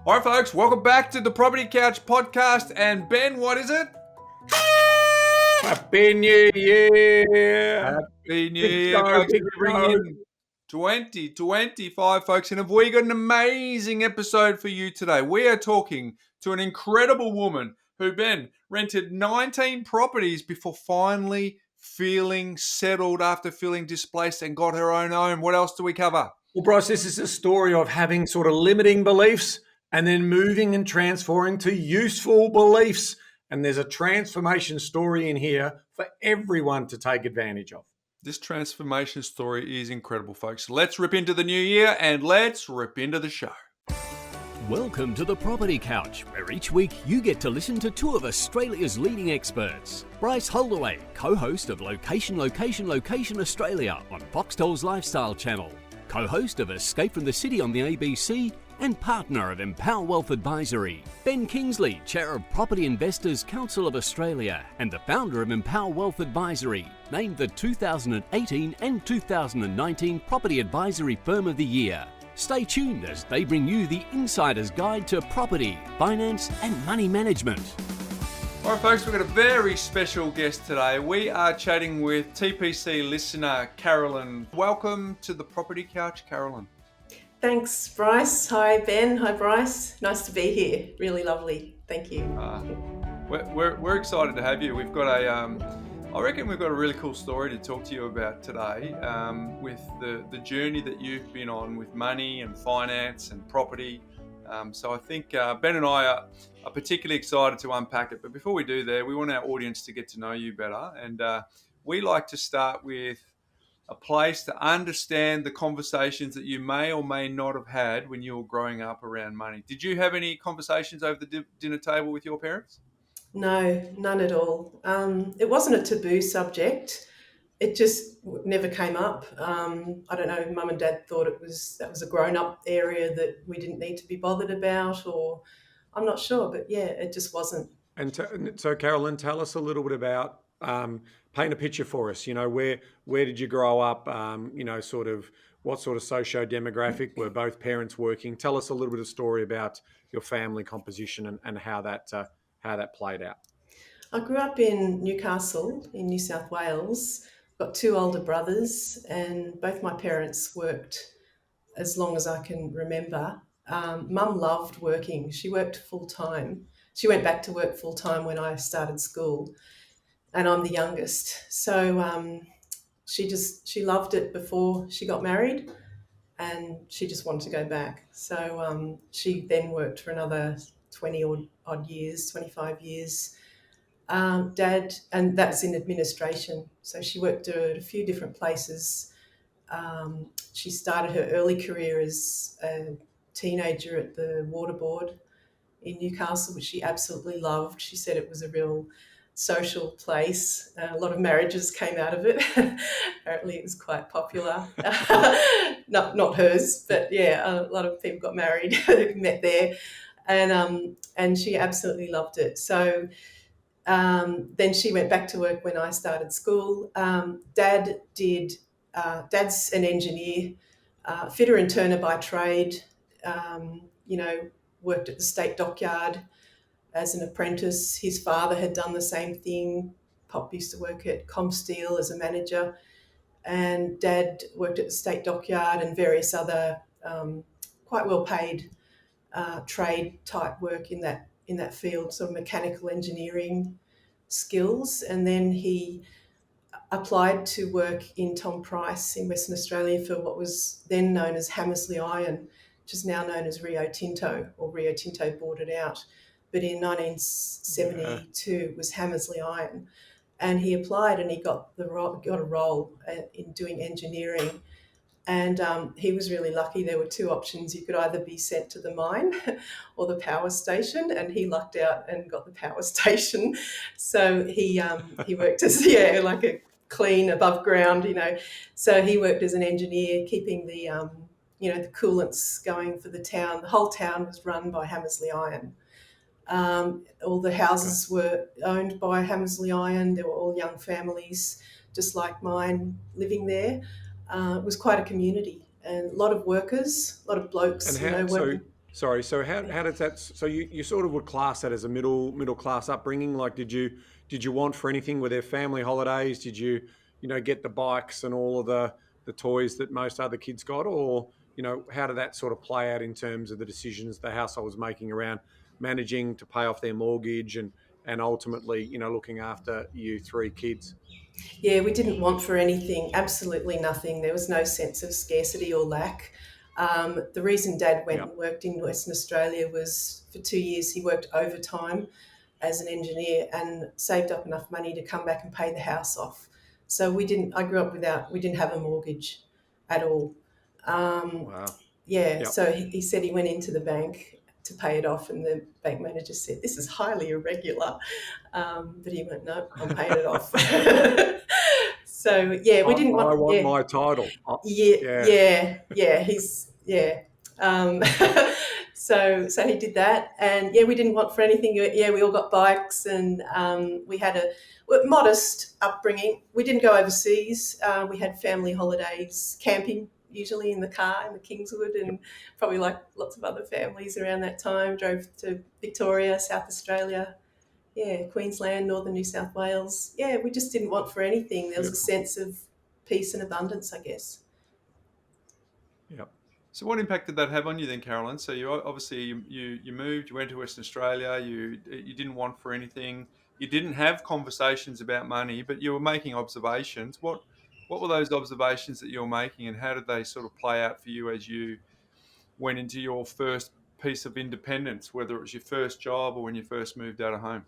All right, folks, welcome back to the Property Couch podcast. And Ben, what is it? Happy New Year! Happy New Big Year, show, folks. big We're show. bringing in 2025, folks. And have we got an amazing episode for you today? We are talking to an incredible woman who, Ben, rented 19 properties before finally feeling settled after feeling displaced and got her own home. What else do we cover? Well, Bryce, this is a story of having sort of limiting beliefs and then moving and transforming to useful beliefs. And there's a transformation story in here for everyone to take advantage of. This transformation story is incredible, folks. Let's rip into the new year and let's rip into the show. Welcome to the Property Couch, where each week you get to listen to two of Australia's leading experts. Bryce Holdaway, co-host of Location Australia on Foxtel's Lifestyle Channel, co-host of Escape from the City on the ABC, and partner of Empower Wealth Advisory. Ben Kingsley, chair of Property Investors Council of Australia and the founder of Empower Wealth Advisory, named the 2018 and 2019 Property Advisory Firm of the Year. Stay tuned as they bring you the insider's guide to property, finance and money management. All right, folks, we've got a very special guest today. We are chatting with TPC listener Carolyn. Welcome to the Property Couch, Carolyn. Thanks, Bryce. Hi, Ben. Hi, Bryce. Nice to be here. Really lovely. Thank you. We're excited to have you. We've got I reckon we've got a really cool story to talk to you about today with the journey that you've been on with money and finance and property. So I think Ben and I are particularly excited to unpack it. But before we do that, we want our audience to get to know you better. And we like to start with a place to understand the conversations that you may or may not have had when you were growing up around money. Did you have any conversations over the dinner table with your parents? No, none at all. It wasn't a taboo subject. It just never came up. I don't know, Mum and Dad thought that was a grown-up area that we didn't need to be bothered about, or I'm not sure, but yeah, it just wasn't. And so, Carolyn, tell us a little bit about, paint a picture for us. You know, where did you grow up? Sort of what sort of socio-demographic were both parents working? Tell us a little bit of story about your family composition and how that played out. I grew up in Newcastle in New South Wales. Got two older brothers, and both my parents worked as long as I can remember. Mum loved working. She worked full time. She went back to work full time when I started school, and I'm the youngest. So she loved it before she got married, and she just wanted to go back. So she then worked for another 20 odd years, 25 years. Dad, and that's in administration. So she worked at a few different places. She started her early career as a teenager at the water board in Newcastle, which she absolutely loved. She said it was a real social place. A lot of marriages came out of it. Apparently it was quite popular. Not hers, but yeah, a lot of people got married who met there. And she absolutely loved it. So then she went back to work when I started school. Dad's an engineer, fitter and turner by trade. Worked at the state dockyard as an apprentice. His father had done the same thing. Pop used to work at Comsteel as a manager, and Dad worked at the state dockyard and various other quite well paid trade type work in that field, sort of mechanical engineering skills. And then he applied to work in Tom Price in Western Australia for what was then known as Hammersley Iron, which is now known as Rio Tinto, or Rio Tinto bought it out. But in 1972 it was Hammersley Iron. And he applied and he got a role in doing engineering. And he was really lucky. There were two options. You could either be sent to the mine or the power station, and he lucked out and got the power station. So he worked as like a clean above ground, So he worked as an engineer, keeping the the coolants going for the town. The whole town was run by Hammersley Iron. All the houses were owned by Hammersley Iron. They were all young families, just like mine, living there. It was quite a community, and a lot of workers, a lot of blokes. And Sorry. So how does that? So you sort of would class that as a middle class upbringing. Like, did you want for anything? Were there family holidays? Did you get the bikes and all of the toys that most other kids got, or how did that sort of play out in terms of the decisions the household was making around managing to pay off their mortgage and ultimately looking after you three kids? Yeah, we didn't want for anything, absolutely nothing. There was no sense of scarcity or lack. The reason Dad went Yeah. and worked in Western Australia was for 2 years he worked overtime as an engineer and saved up enough money to come back and pay the house off. So I grew up we didn't have a mortgage at all. Um, Wow. yeah, Yep. so he said he went into the bank to pay it off, and the bank manager said, "This is highly irregular." But he went, "No, I'm paying it off." So yeah, we I didn't want. want Yeah, my title. yeah, Yeah. yeah. He's yeah. Um, so he did that, and yeah, we didn't want for anything. Yeah, we all got bikes, and we had a modest upbringing. We didn't go overseas. We had family holidays, camping, usually in the car in the Kingswood, and probably like lots of other families around that time. Drove to Victoria, South Australia, yeah, Queensland, northern New South Wales. Yeah, we just didn't want for anything. There was a Beautiful. sense of peace and abundance, I guess. Yep. So what impact did that have on you then, Carolyn? So you obviously you moved, you went to Western Australia, you didn't want for anything, you didn't have conversations about money, but you were making observations. What were those observations that you were making, and how did they sort of play out for you as you went into your first piece of independence, whether it was your first job or when you first moved out of home?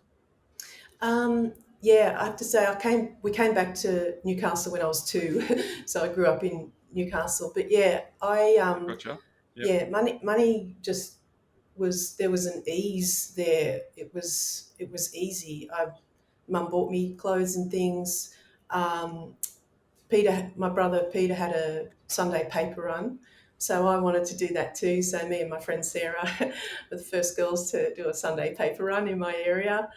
Um, yeah, I have to say, we came back to Newcastle when I was 2, so I grew up in Newcastle. But yeah, Gotcha. Yep. yeah, money just there was an ease there. It was easy. Mum bought me clothes and things. Um, my brother Peter had a Sunday paper run, so I wanted to do that too. So me and my friend Sarah were the first girls to do a Sunday paper run in my area,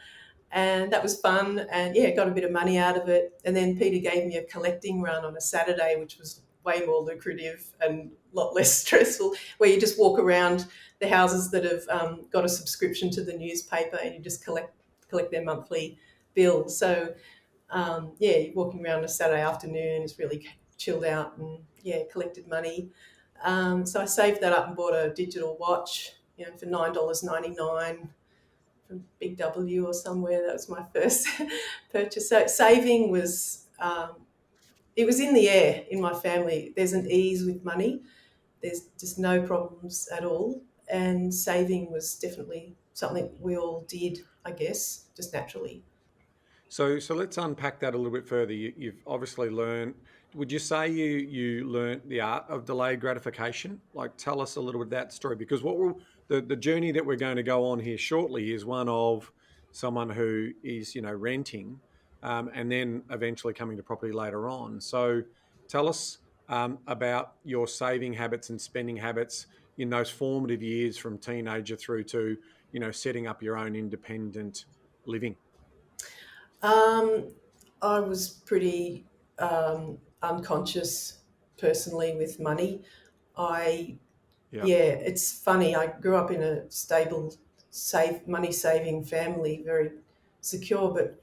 and that was fun, and yeah, got a bit of money out of it. And then Peter gave me a collecting run on a Saturday, which was way more lucrative and a lot less stressful, where you just walk around the houses that have got a subscription to the newspaper, and you just collect their monthly bill. So yeah, you're walking around a Saturday afternoon, it's really chilled out, and yeah, collected money. So I saved that up and bought a digital watch, for $9.99 from Big W or somewhere. That was my first purchase. So saving was, it was in the air in my family. There's an ease with money. There's just no problems at all. And saving was definitely something we all did, I guess, just naturally. So let's unpack that a little bit further. You've obviously learned. Would you say you learnt the art of delayed gratification? Like, tell us a little bit of that story, because the journey that we're going to go on here shortly is one of someone who is renting, and then eventually coming to property later on. So tell us about your saving habits and spending habits in those formative years from teenager through to setting up your own independent living. Um, I was pretty unconscious personally with money. I Yeah. Yeah, it's funny. I grew up in a stable, money saving family, very secure. But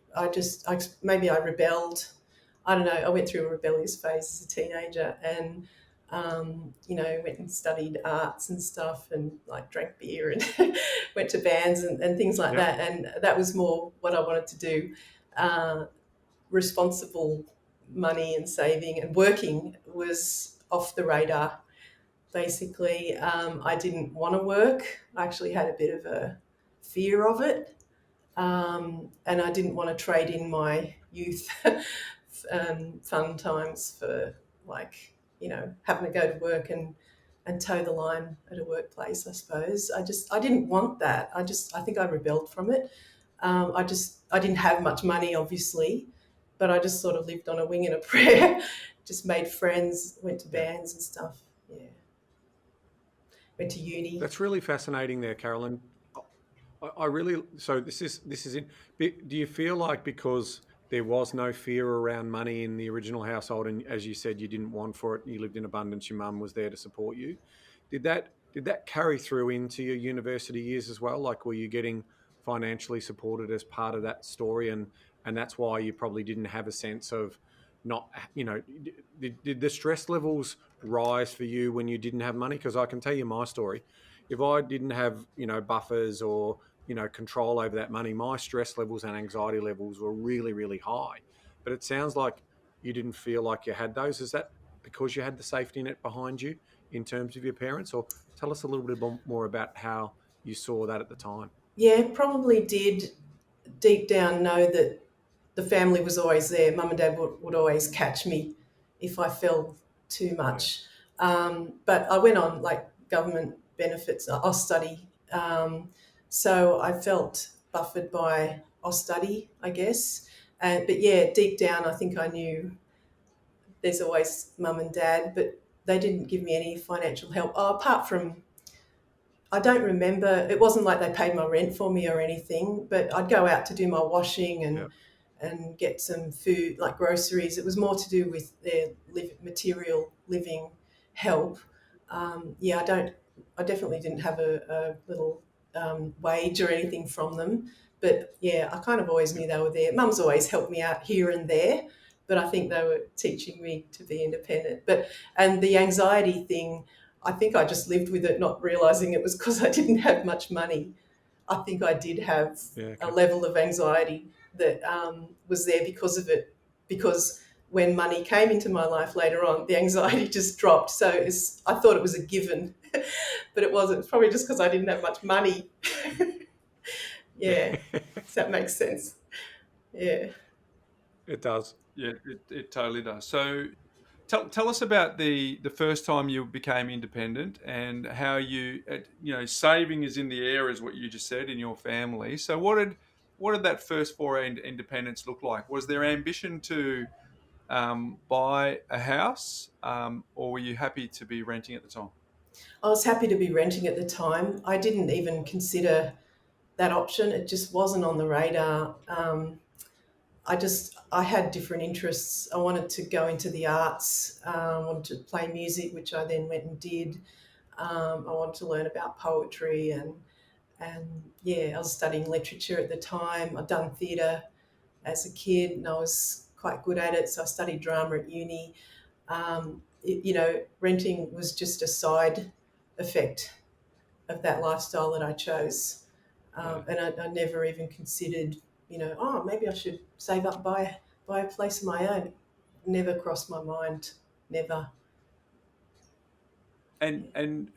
maybe I rebelled. I don't know. I went through a rebellious phase as a teenager, and went and studied arts and stuff, and like drank beer and went to bands and things like Yeah. that. And that was more what I wanted to do. Uh, Responsible money and saving and working was off the radar. Basically, I didn't want to work. I actually had a bit of a fear of it, and I didn't want to trade in my youth fun times for, like, having to go to work and toe the line at a workplace. I suppose I didn't want that. I think I rebelled from it. I didn't have much money, obviously, but I just sort of lived on a wing and a prayer. Just made friends, went to Yeah. bands and stuff. Yeah, went to uni. That's really fascinating there, Carolyn. I really, so this is it. Do you feel like because there was no fear around money in the original household, and as you said, you didn't want for it, you lived in abundance, your mum was there to support you, did that did that carry through into your university years as well? Like, were you getting financially supported as part of that story, and that's why you probably didn't have a sense of not, did the stress levels rise for you when you didn't have money? Because I can tell you my story. If I didn't have, buffers or, control over that money, my stress levels and anxiety levels were really, really high. But it sounds like you didn't feel like you had those. Is that because you had the safety net behind you in terms of your parents? Or tell us a little bit more about how you saw that at the time. Yeah, probably did deep down know that the family was always there. Mum and Dad would always catch me if I fell too Yeah. much. But I went on like government benefits, Austudy. So I felt buffered by Austudy, I guess. But yeah, deep down, I think I knew there's always Mum and Dad, but they didn't give me any financial help. Oh, apart from, I don't remember, it wasn't like they paid my rent for me or anything, but I'd go out to do my washing Yeah. and get some food, like groceries. It was more to do with their material living help. Yeah, I definitely didn't have a little wage or anything from them. But yeah, I kind of always knew they were there. Mum's always helped me out here and there, but I think they were teaching me to be independent. And the anxiety thing, I think I just lived with it, not realizing it was because I didn't have much money. I think I did have Yeah. a Okay. level of anxiety that was there because of it. Because when money came into my life later on, the anxiety just dropped. So I thought it was a given, but it wasn't. It's probably just because I didn't have much money. Yeah, does that make sense? Yeah. It does. Yeah, it totally does. So tell us about the first time you became independent and how saving is in the air, is what you just said, in your family. So what did that first foray into independence look like? Was there ambition to buy a house, or were you happy to be renting at the time? I was happy to be renting at the time. I didn't even consider that option. It just wasn't on the radar. I had different interests. I wanted to go into the arts. I wanted to play music, which I then went and did. I wanted to learn about poetry and yeah, I was studying literature at the time. I'd done theatre as a kid and I was quite good at it, so I studied drama at uni. Renting was just a side effect of that lifestyle that I chose. Yeah. And I never even considered, maybe I should save up, buy a place of my own. Never crossed my mind. Never. And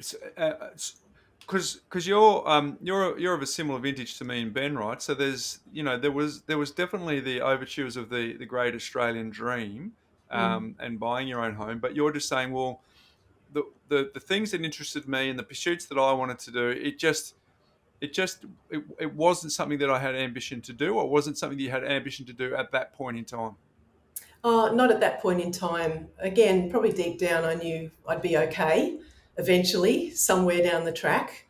because you're of a similar vintage to me and Ben, right? So there was definitely the overtures of the great Australian dream, Mm. and buying your own home. But you're just saying, well, the things that interested me and the pursuits that I wanted to do, it wasn't something that I had ambition to do, or it wasn't something that you had ambition to do at that point in time. Not at that point in time. Again, probably deep down, I knew I'd be okay eventually, somewhere down the track,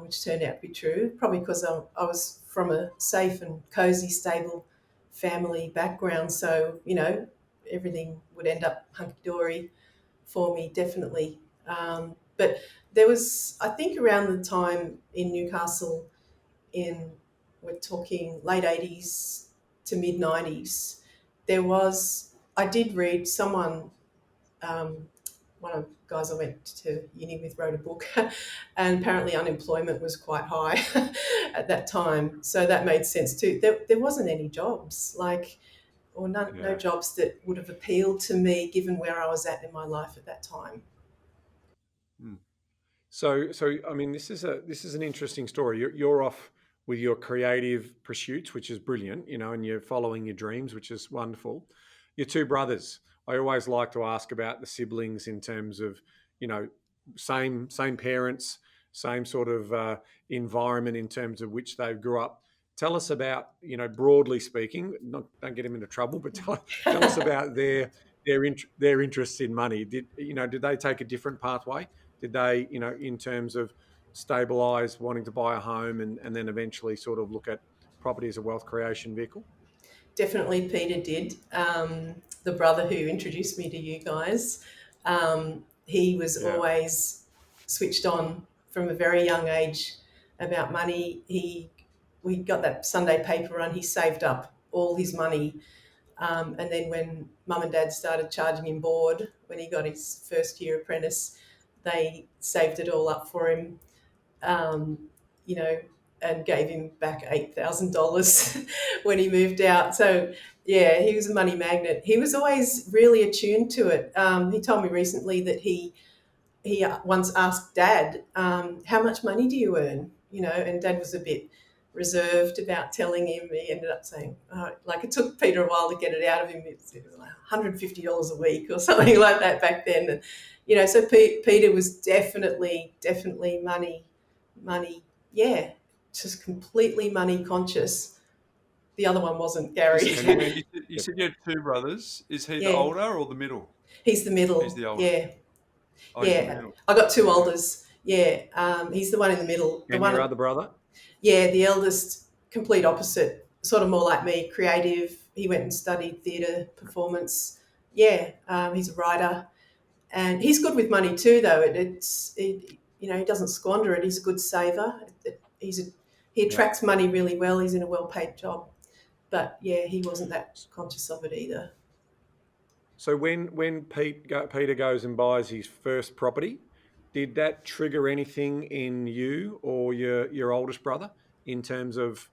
which turned out to be true. Probably because I was from a safe and cozy, stable family background. So, everything would end up hunky dory for me, definitely. But there was, I think, around the time in Newcastle, we're talking late 80s to mid 90s, I did read um, one of the guys I went to uni with wrote a book, and apparently unemployment was quite high at that time. So that made sense too. There wasn't any jobs, or no Yeah. jobs that would have appealed to me given where I was at in my life at that time. Hmm. So I mean, this is an interesting story. You're off with your creative pursuits, which is brilliant, and you're following your dreams, which is wonderful. Your two brothers. I always like to ask about the siblings in terms of, you know, same parents, same sort of environment in terms of which they grew up. Tell us about, broadly speaking. Don't get them into trouble, but tell us about their interests in money. Did they take a different pathway? Did they, in terms of stabilize wanting to buy a home and then eventually sort of look at property as a wealth creation vehicle? Definitely Peter did. The brother who introduced me to you guys, he was Yeah. always switched on from a very young age about money. We got that Sunday paper run. He saved up all his money, and then when Mum and Dad started charging him board when he got his first year apprentice, they saved it all up for him. Um, you know, and gave him back $8,000 when he moved out. So, yeah, he was a money magnet. He was always really attuned to it. He told me recently that he once asked Dad, how much money do you earn? And Dad was a bit reserved about telling him. He ended up saying, like, it took Peter a while to get it out of him. It was like $150 a week or something like that back then. And, so Peter was definitely money, yeah, just completely money conscious. The other one wasn't, Gary. And you said you had two brothers. Is he the Yeah. older or the middle? He's the middle. He's the older. Yeah. Oh, he's the Yeah. middle. I got two olders. Yeah. He's the one in the middle. And your other brother? Yeah, the eldest, complete opposite, sort of more like me, creative. He went and studied theatre performance. Yeah, he's a writer. And he's good with money too, though. He doesn't squander it. He's a good saver. He attracts money really well. He's in a well-paid job. But, yeah, he wasn't that conscious of it either. So when Peter goes and buys his first property, did that trigger anything in you or your oldest brother in terms of,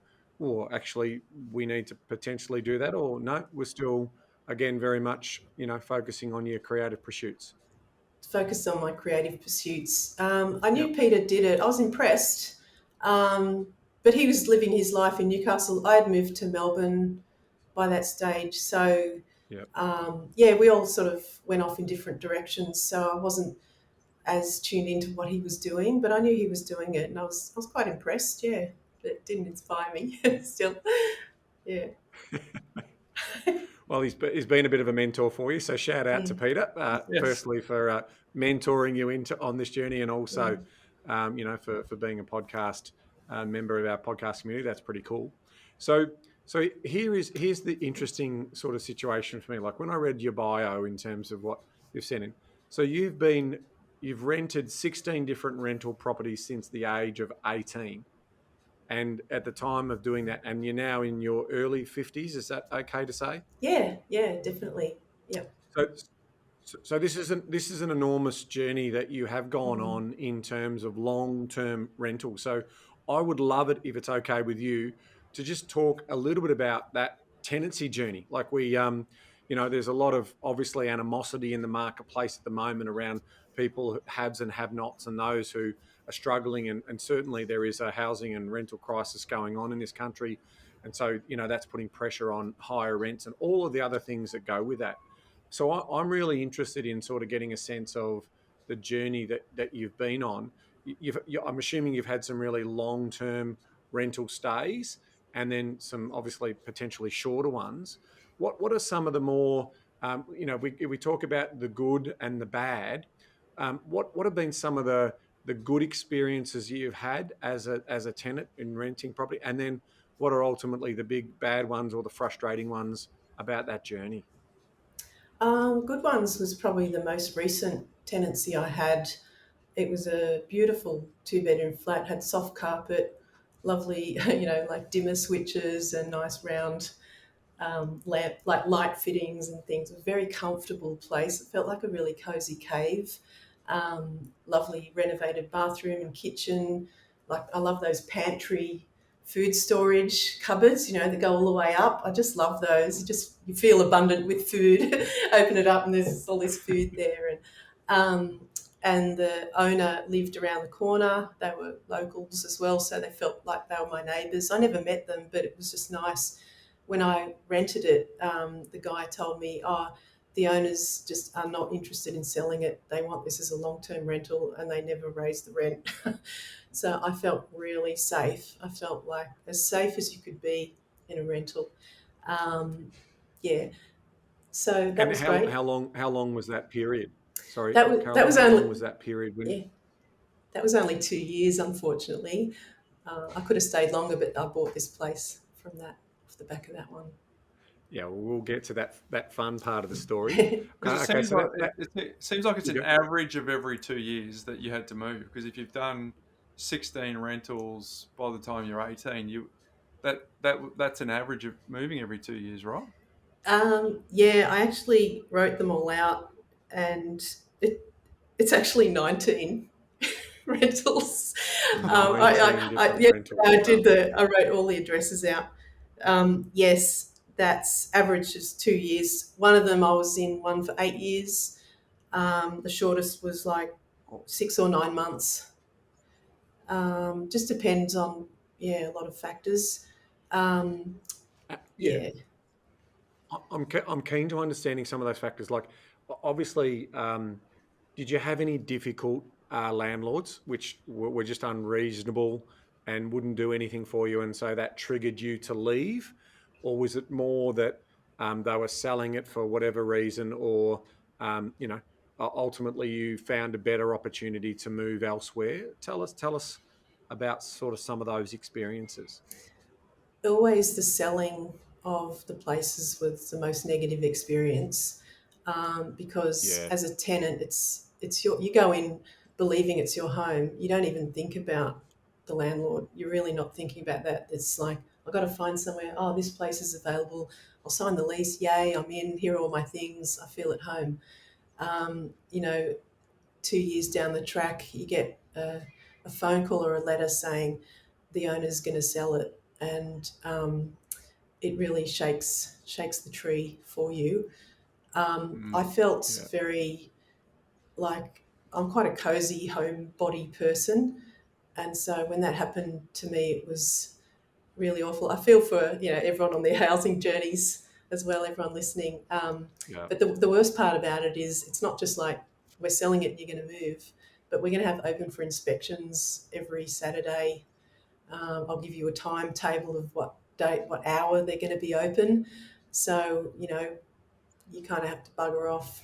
actually, we need to potentially do that? Or no, we're still, again, very much, focusing on your creative pursuits? Focused on my creative pursuits. I knew Peter did it. I was impressed. But he was living his life in Newcastle. I had moved to Melbourne by that stage. So, we all sort of went off in different directions. So I wasn't as tuned into what he was doing, but I knew he was doing it, and I was quite impressed, yeah. But it didn't inspire me still, yeah. Well, he's been a bit of a mentor for you, so shout out to Peter, Yes. firstly for mentoring you on this journey, and also, for being a podcast member of our podcast community. That's pretty cool. So here's the interesting sort of situation for me. Like when I read your bio in terms of what you've sent in, so you've rented 16 different rental properties since the age of 18. And at the time of doing that, and you're now in your early 50s, is that okay to say? Yeah, definitely. Yep. So this is an enormous journey that you have gone on in terms of long-term rental. So I would love it if it's okay with you to just talk a little bit about that tenancy journey. Like we, there's a lot of obviously animosity in the marketplace at the moment around people, haves and have-nots, and those who are struggling. And certainly there is a housing and rental crisis going on in this country. And so, that's putting pressure on higher rents and all of the other things that go with that. So I'm really interested in sort of getting a sense of the journey that you've been on. I'm assuming you've had some really long-term rental stays and then some obviously potentially shorter ones. What are some of the more, we talk about the good and the bad. What have been some of the good experiences you've had as a tenant in renting property? And then what are ultimately the big bad ones or the frustrating ones about that journey? Good ones was probably the most recent tenancy I had. It was a beautiful 2-bedroom flat, had soft carpet, lovely, like dimmer switches and nice round lamp, like light fittings and things. It was a very comfortable place. It felt like a really cozy cave. Lovely renovated bathroom and kitchen. Like I love those pantry food storage cupboards, that go all the way up. I just love those. You feel abundant with food. Open it up and there's all this food there. And the owner lived around the corner. They were locals as well, so they felt like they were my neighbours. I never met them, but it was just nice. When I rented it, the guy told me, the owners just are not interested in selling it. They want this as a long-term rental and they never raise the rent. So I felt really safe. I felt like as safe as you could be in a rental. So that was great. How long was that period? Sorry, Carolyn, that was only, how long was that period? That was only 2 years, unfortunately. I could have stayed longer, but I bought this place from that, off the back of that one. Yeah, well, we'll get to that fun part of the story. Because it Okay, seems so like that it seems like it's you an go. average of every 2 years that you had to move. Because if you've done 16 rentals by the time you're 18, that's an average of moving every 2 years, right? Yeah, I actually wrote them all out, and it's actually 19 rentals. Nineteen different Yeah, rentals. Wow. I wrote all the addresses out. Yes, that's average is 2 years. One of them I was in one for 8 years. The shortest was like 6 or 9 months. Just depends on, yeah, a lot of factors. Um, Yeah, yeah. I'm keen to understanding some of those factors. Like, obviously, did you have any difficult landlords which were just unreasonable and wouldn't do anything for you, and so that triggered you to leave, or was it more that they were selling it for whatever reason, or you know, ultimately you found a better opportunity to move elsewhere? Tell us about sort of some of those experiences. Always the selling of the places with the most negative experience, because Yeah, as a tenant, it's your you go in believing it's your home. You don't even think about the landlord. You're really not thinking about that. It's like I've got to find somewhere. Oh, this place is available. I'll sign the lease. Yay, I'm in. Here are all my things. I feel at home. You know, 2 years down the track, you get a phone call or a letter saying the owner's going to sell it, and it really shakes the tree for you. I Mm, felt yeah, very like I'm quite a cozy homebody person, and so when that happened to me, it was really awful. I feel for everyone on their housing journeys as well, everyone listening. yeah, But the worst part about it is it's not just like we're selling it and you're going to move, but we're going to have open for inspections every Saturday. I'll give you a timetable of what date, what hour they're going to be open. So, you kind of have to bugger off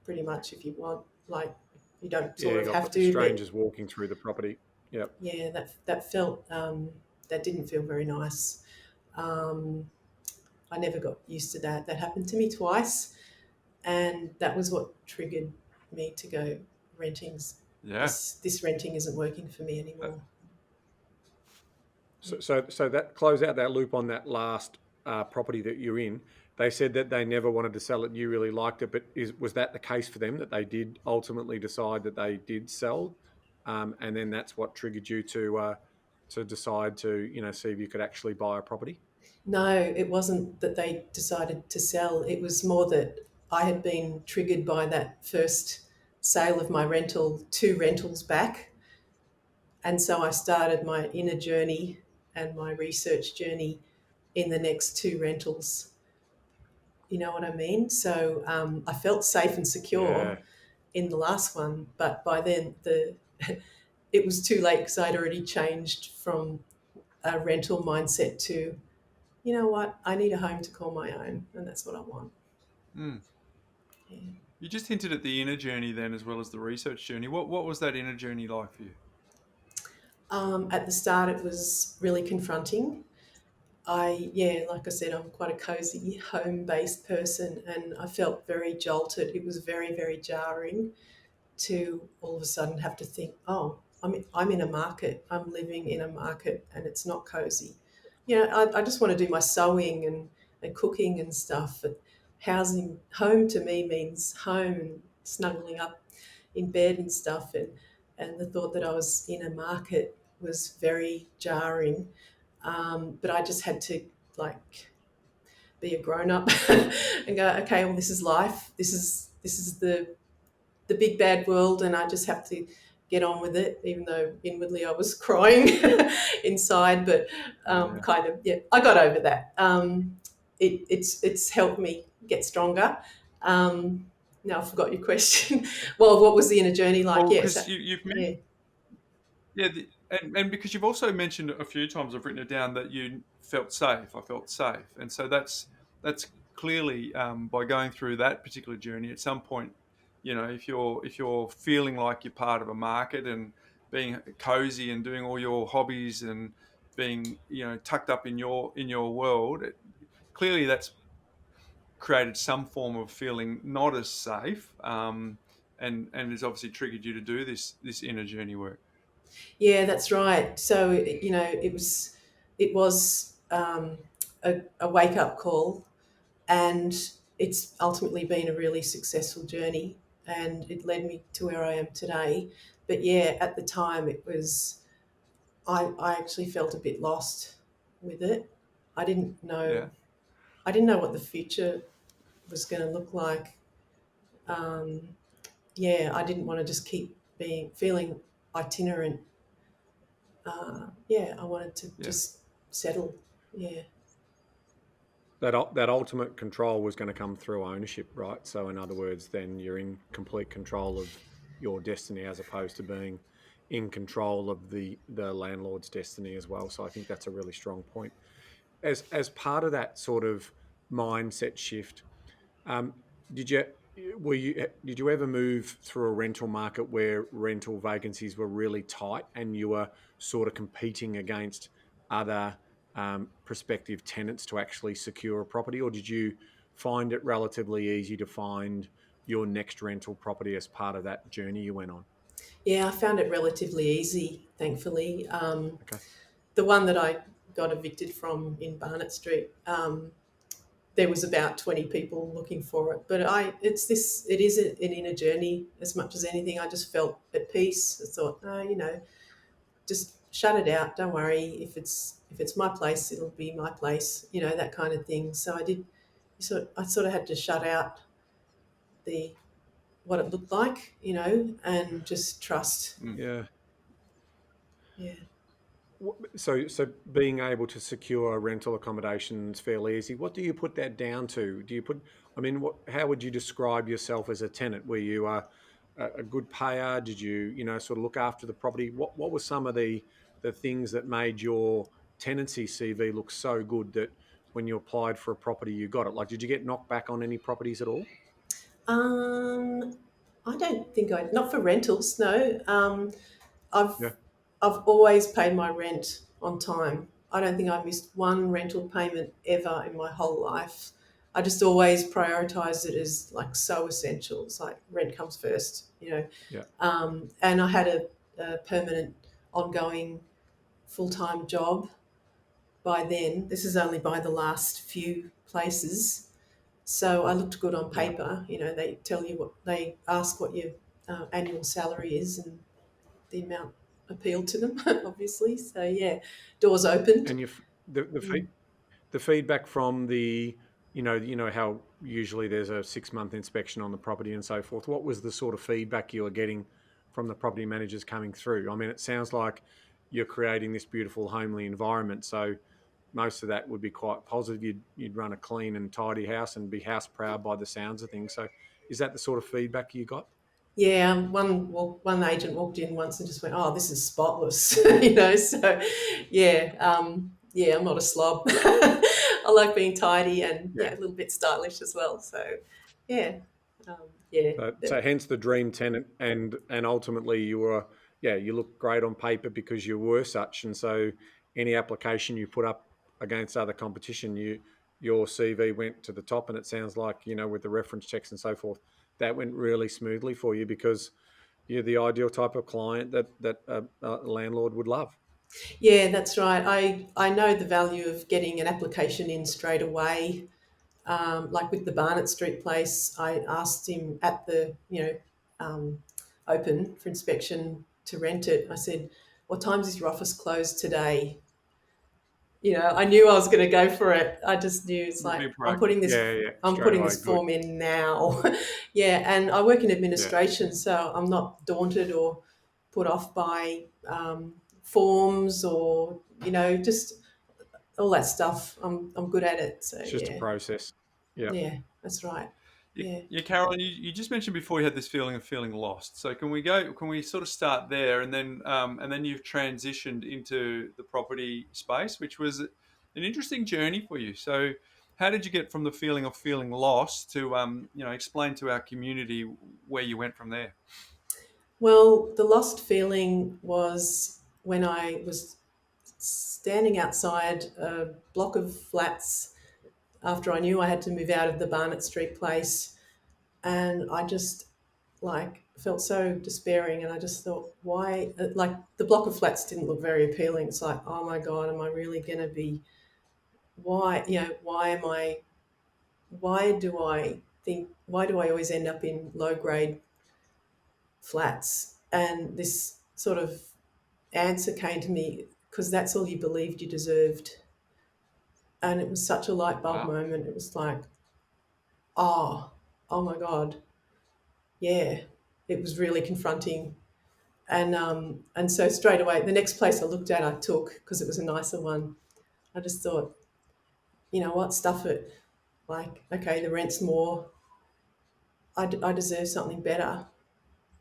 pretty much if you want. Like, you don't yeah. sort You of have got to, but strangers walking through the property. Yep. yeah, that felt, that didn't feel very nice. Um, I never got used to that. That happened to me twice, and that was what triggered me to go renting's. yeah. This renting isn't working for me Uh, anymore. So that close out that loop on that last property that you're in. They said that they never wanted to sell it. And you really liked it, but was that the case for them that they did ultimately decide that they did sell, and then that's what triggered you to decide to see if you could actually buy a property? No, it wasn't that they decided to sell. It was more that I had been triggered by that first sale of my rental 2 rentals back. And so I started my inner journey and my research journey in the next 2 rentals. You know what I mean? So I felt safe and secure Yeah, in the last one, but by then it was too late because I'd already changed from a rental mindset to, you know what, I need a home to call my own, and that's what I want. mm. Yeah. You just hinted at the inner journey then, as well as the research journey. What was that inner journey like for you? At the start, it was really confronting. Like I said, I'm quite a cozy, home based person, and I felt very jolted. It was very, very jarring to all of a sudden have to think, oh, I'm in a market, I'm living in a market, and it's not cozy. I just want to do my sewing and cooking and stuff. But housing, home to me means home and snuggling up in bed and stuff. And the thought that I was in a market was very jarring. But I just had to like be a grown up and go, okay, well, this is life. This is the big bad world, and I just have to get on with it, even though inwardly I was crying inside. But Yeah. kind of, yeah, I got over that. It's helped me get stronger. Now I forgot your question. Well, what was the inner journey like? Well, Yes, because you've yeah. Yeah, and because you've also mentioned a few times, I've written it down that you felt safe. I felt safe, and so that's clearly by going through that particular journey. At some point, if you're feeling like you're part of a market and being cozy and doing all your hobbies and being tucked up in your world, clearly created some form of feeling not as safe, and has obviously triggered you to do this inner journey work. Yeah, that's right. So it was a wake up call, and it's ultimately been a really successful journey, and it led me to where I am today. But yeah, at the time it was I actually felt a bit lost with it. I didn't know Yeah, I didn't know what the future was going to look like. Um, yeah, I didn't want to just keep feeling itinerant. Yeah, I wanted to yeah, just settle. Yeah, That ultimate control was going to come through ownership, right? So in other words, then you're in complete control of your destiny as opposed to being in control of the landlord's destiny as well. So I think that's a really strong point. As part of that sort of mindset shift, um, did you did you ever move through a rental market where rental vacancies were really tight and you were sort of competing against other prospective tenants to actually secure a property, or did you find it relatively easy to find your next rental property as part of that journey you went on? yeah, I found it relatively easy, thankfully. Okay. The one that I got evicted from in Barnett Street, there was about 20 people looking for it. But it is an inner journey as much as anything. I just felt at peace. I thought, oh, just shut it out. Don't worry. If it's my place, it'll be my place. That kind of thing. So I sort of had to shut out the what it looked like, and just trust. mm. Yeah. Yeah. So being able to secure rental accommodations fairly easy. What do you put that down to? Do you put? I mean, how would you describe yourself as a tenant? Were you a good payer? Did you sort of look after the property? What were some of the things that made your tenancy CV look so good that when you applied for a property you got it? Like, did you get knocked back on any properties at all? Um, I don't think not for rentals. No. I've Yeah. I've always paid my rent on time. I don't think I've missed one rental payment ever in my whole life. I just always prioritize it as like so essential. It's like rent comes first. Yeah. And I had a permanent, ongoing, full time job by then. This is only by the last few places. So I looked good on Yeah. paper. They tell you they ask what your annual salary is, and the amount appealed to them, obviously. So yeah, doors opened. And the Mm. the feedback from the how usually there's a 6-month inspection on the property and so forth. What was the sort of feedback you were getting from the property managers coming through? I mean, it sounds like you're creating this beautiful homely environment, so most of that would be quite positive. You'd run a clean and tidy house and be house proud by the sounds of things. So is that the sort of feedback you got? Yeah, one agent walked in once and just went, "Oh, this is spotless," So yeah, I'm not a slob. I like being tidy and Yeah. a little bit stylish as well. So yeah, yeah, So hence the dream tenant, and ultimately you were, yeah, you look great on paper because you were such, and so any application you put up against other competition, your CV went to the top, and it sounds like with the reference checks and so forth, that went really smoothly for you because you're the ideal type of client that a landlord would love. yeah, that's right. I know the value of getting an application in straight away. Like with the Barnett Street place, I asked him at the open for inspection to rent it. I said, "What times is your office closed today?" I knew I was going to go for it. I just knew it's like Being proactive. Yeah, yeah, I'm straight putting away, this good. form in now. Yeah, and I work in Yeah. administration, so I'm not daunted or put off by forms or just all that stuff. I'm good at it. So It's just a yeah, process. Yeah. yeah, that's right. Yeah. Carolyn, you just mentioned before you had this feeling of feeling lost. So can we sort of start there, and then you've transitioned into the property space, which was an interesting journey for you. So how did you get from the feeling of feeling lost to explain to our community where you went from there? Well, the lost feeling was when I was standing outside a block of flats after I knew I had to move out of the Barnett Street place, and I just like felt so despairing, and I just thought, why? Like the block of flats didn't look very appealing. It's like, oh my god, am I really going to be? Why? Why am I? Why do I think? Why do I always end up in low grade flats? And this sort of answer came to me because that's all you believed you deserved. And it was such a light bulb Wow. moment. It was like, oh, oh my God. Yeah. It was really confronting. And so straight away, the next place I looked at, I took because it was a nicer one. I just thought, you know what, stuff it. Like, okay, the rent's more. I deserve something better.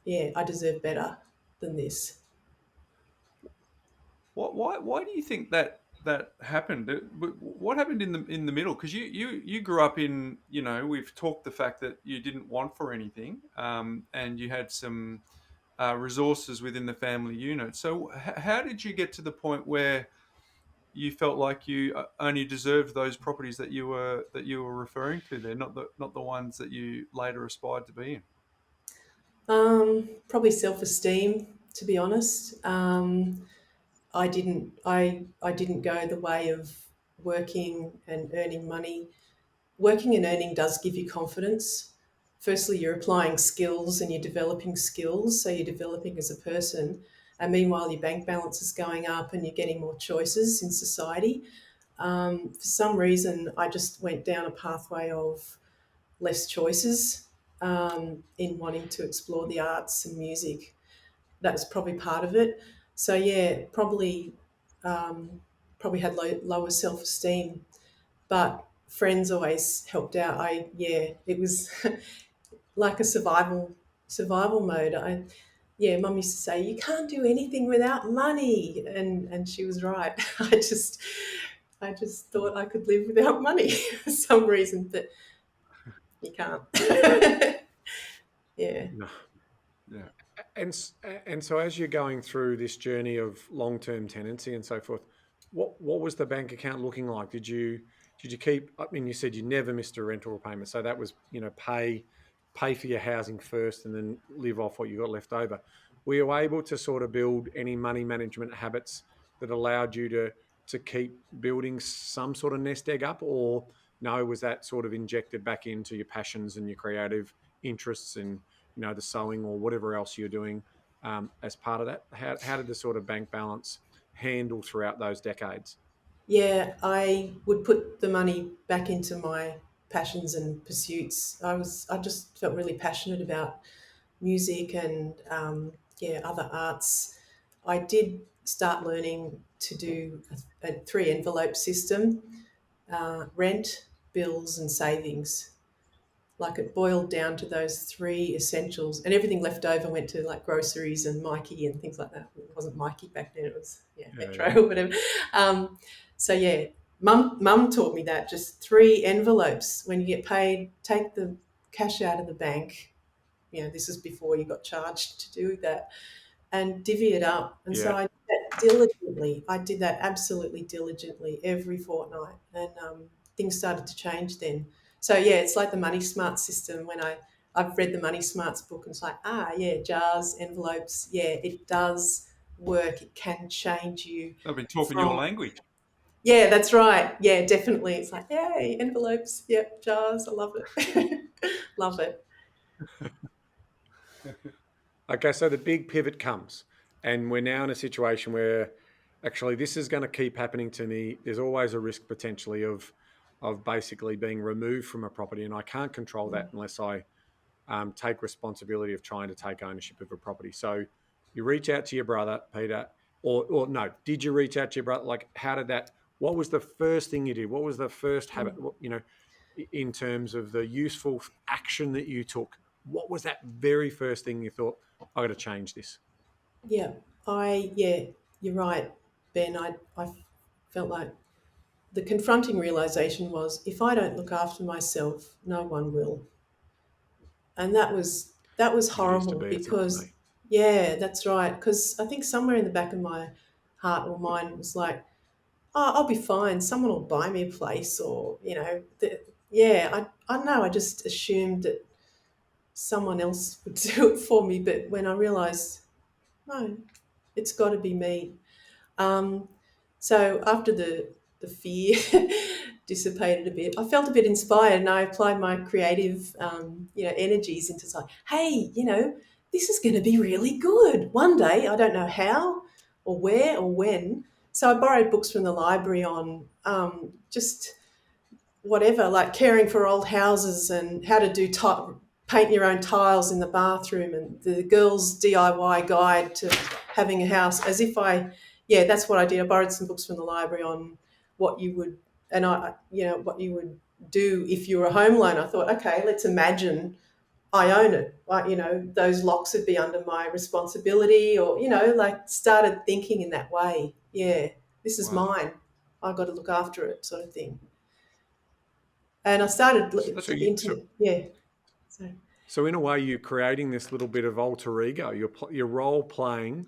Yeah, I deserve better than this. Why do you think that happened? What happened in the middle? Because you grew up in, we've talked the fact that you didn't want for anything, and you had some resources within the family unit. So how did you get to the point where you felt like you only deserved those properties that you were referring to there, not the ones that you later aspired to be in? Probably self-esteem, to be honest. I didn't go the way of working and earning money. Working and earning does give you confidence. Firstly, you're applying skills and you're developing skills, so you're developing as a person. And meanwhile, your bank balance is going up and you're getting more choices in society. For some reason, I just went down a pathway of less choices in wanting to explore the arts and music. That was probably part of it. So yeah, probably had lower self esteem, but friends always helped out. It was like a survival mode. Mum used to say, "You can't do anything without money," and she was right. I just thought I could live without money for some reason, but you can't. Yeah. No. Yeah. And so as you're going through this journey of long-term tenancy and so forth, what was the bank account looking like? Did you keep? I mean, you said you never missed a rental repayment, so that was pay for your housing first and then live off what you got left over. Were you able to sort of build any money management habits that allowed you to keep building some sort of nest egg up, or no, was that sort of injected back into your passions and your creative interests and the sewing or whatever else you're doing as part of that? How did the sort of bank balance handle throughout those decades? Yeah, I would put the money back into my passions and pursuits. I just felt really passionate about music and other arts. I did start learning to do a three envelope system: rent, bills, and savings. Like it boiled down to those three essentials, and everything left over went to like groceries and Mikey and things like that. It wasn't Mikey back then; it was Metro Yeah. or whatever. Um, so yeah, mum taught me that just three envelopes. When you get paid, take the cash out of the bank. This is before you got charged to do that, and divvy it up. And so Yeah. I did that diligently. I did that absolutely diligently every fortnight, and things started to change then. So yeah, it's like the Money Smart system. I've read the Money Smarts book, and it's like, jars, envelopes. Yeah, it does work. It can change you I've been talking your from. language. Yeah, that's right. Yeah, definitely. It's like, yay, envelopes. Yep, jars. I love it. Love it. Okay, so the big pivot comes, and we're now in a situation where actually this is going to keep happening to me. There's always a risk potentially of basically being removed from a property, and I can't control that unless I take responsibility of trying to take ownership of a property. So you reach out to your brother, Peter, or no, did you reach out to your brother? Like, how did that? What was the first thing you did? What was the first habit? In terms of the useful action that you took, what was that very first thing you thought, I got to change this? Yeah, you're right, Ben. I felt like the confronting realization was if I don't look after myself, no one will. And that was It used to horrible be, it seems to because me. yeah, that's right. Because I think somewhere in the back of my heart or mind was like, oh, I'll be fine. Someone will buy me a place, or yeah. I don't know. I just assumed that someone else would do it for me, but when I realised, no, it's got to be me. Um, so after the fear dissipated a bit, I felt a bit inspired, and I applied my creative, energies into like, hey, this is going to be really good one day. I don't know how, or where, or when. So I borrowed books from the library on just whatever, like caring for old houses and how to do paint your own tiles in the bathroom, and the girls' DIY guide to having a house. Yeah, that's what I did. I borrowed some books from the library on what you would, what you would do if you were a home loan. I thought, okay, let's imagine I own it. Like, those locks would be under my responsibility, or, like started thinking in that way. Yeah, this is Wow. mine. I've got to look after it, sort of thing. And I started So, the internet. Yeah. So so in a way, you're creating this little bit of alter ego. You're role playing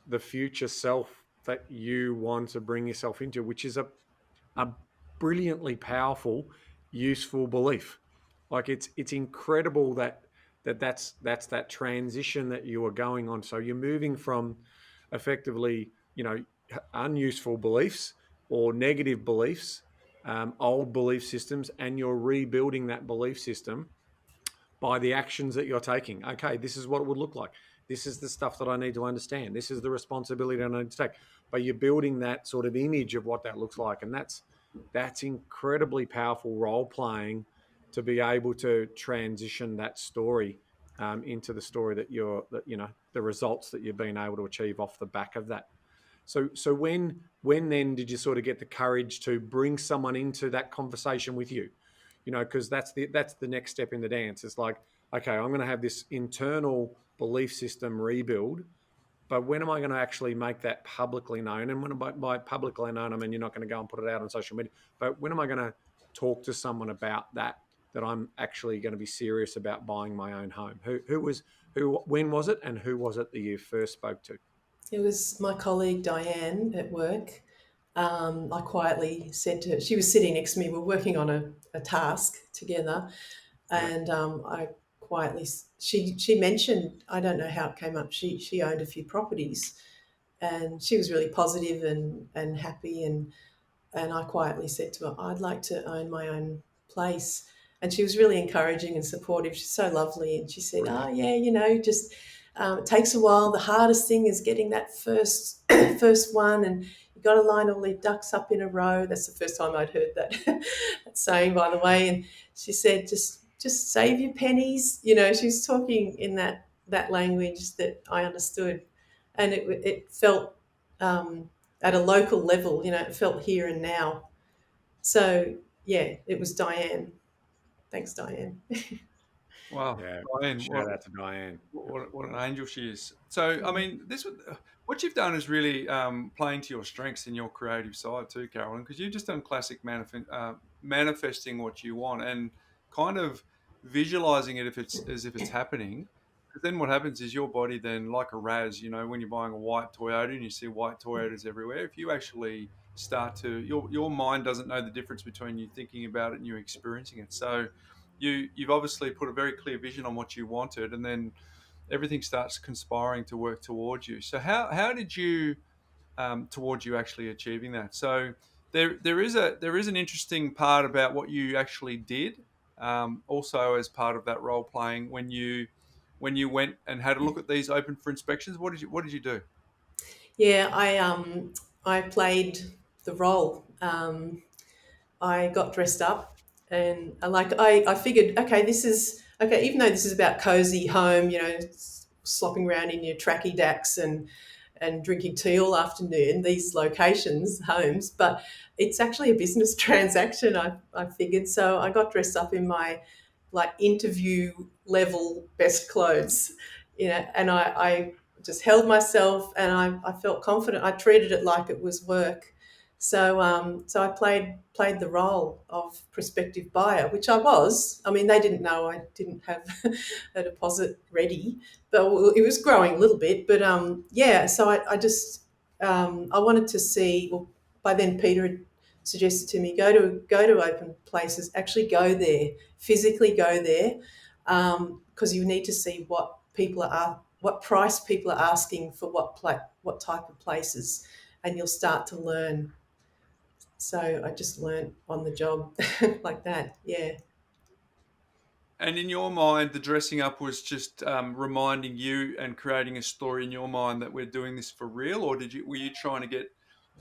the future self that you want to bring yourself into, which is a brilliantly powerful, useful belief. Like it's incredible that's that transition that you are going on. So you're moving from effectively, unuseful beliefs or negative beliefs, old belief systems, and you're rebuilding that belief system by the actions that you're taking. Okay, this is what it would look like. This is the stuff that I need to understand. This is the responsibility I need to take. But you're building that sort of image of what that looks like, and that's incredibly powerful role playing to be able to transition that story into the story the results that you've been able to achieve off the back of that. So when then did you sort of get the courage to bring someone into that conversation with you? Because that's the next step in the dance. It's like, okay, I'm going to have this internal belief system rebuild, but when am I going to actually make that publicly known? And by publicly known, I mean you're not going to go and put it out on social media, but when am I going to talk to someone about that I'm actually going to be serious about buying my own home? When was it, and who was it that you first spoke to? it was my colleague Diane at work. I quietly said to her, she was sitting next to me, we were working on a task together, Yeah. and I quietly, she mentioned, I don't know how it came up, she owned a few properties, and she was really positive and happy, and I quietly said to her, I'd like to own my own place. And she was really encouraging and supportive. She's so lovely. And she said, oh, Brilliant. yeah, just it takes a while. The hardest thing is getting that first first one, and you've got to line all the ducks up in a row. That's the first time I'd heard that, that saying, by the way. And she said, just save your pennies. She was talking in that language that I understood. And it felt at a local level, it felt here and now. So, yeah, it was Diane. Thanks, Diane. Wow, Yeah. Diane, Shout out to Diane. what an angel she is. So, I mean, what you've done is really playing to your strengths and your creative side too, Carolyn, because you've just done classic manifesting what you want and kind of visualizing it as if it's happening. Because then what happens is your body then, like a Raz, when you're buying a white Toyota and you see white Toyotas everywhere, if you actually start to, your mind doesn't know the difference between you thinking about it and you experiencing it. So you've obviously put a very clear vision on what you wanted, and then everything starts conspiring to work towards you. So how did you towards you actually achieving that? So there is an interesting part about what you actually did, also as part of that role playing when you went and had a look at these open for inspections. What did you do? Yeah, I played the role. I got dressed up, and I figured, okay, this is okay. Even though this is about cozy home, slopping around in your tracky dacks and drinking tea all afternoon, these locations, homes, but it's actually a business transaction. I figured, so I got dressed up in my like interview level best clothes, and I just held myself, and I felt confident. I treated it like it was work. So I played the role of prospective buyer, which I was. I mean, they didn't know I didn't have a deposit ready, but it was growing a little bit. But yeah, so I just I wanted to see. Well, by then Peter had suggested to me, go to open places, actually go there, physically go there, because you need to see what price people are asking for what type of places, and you'll start to learn. So I just learned on the job like that. Yeah. And in your mind, the dressing up was just reminding you and creating a story in your mind that we're doing this for real, or were you trying to get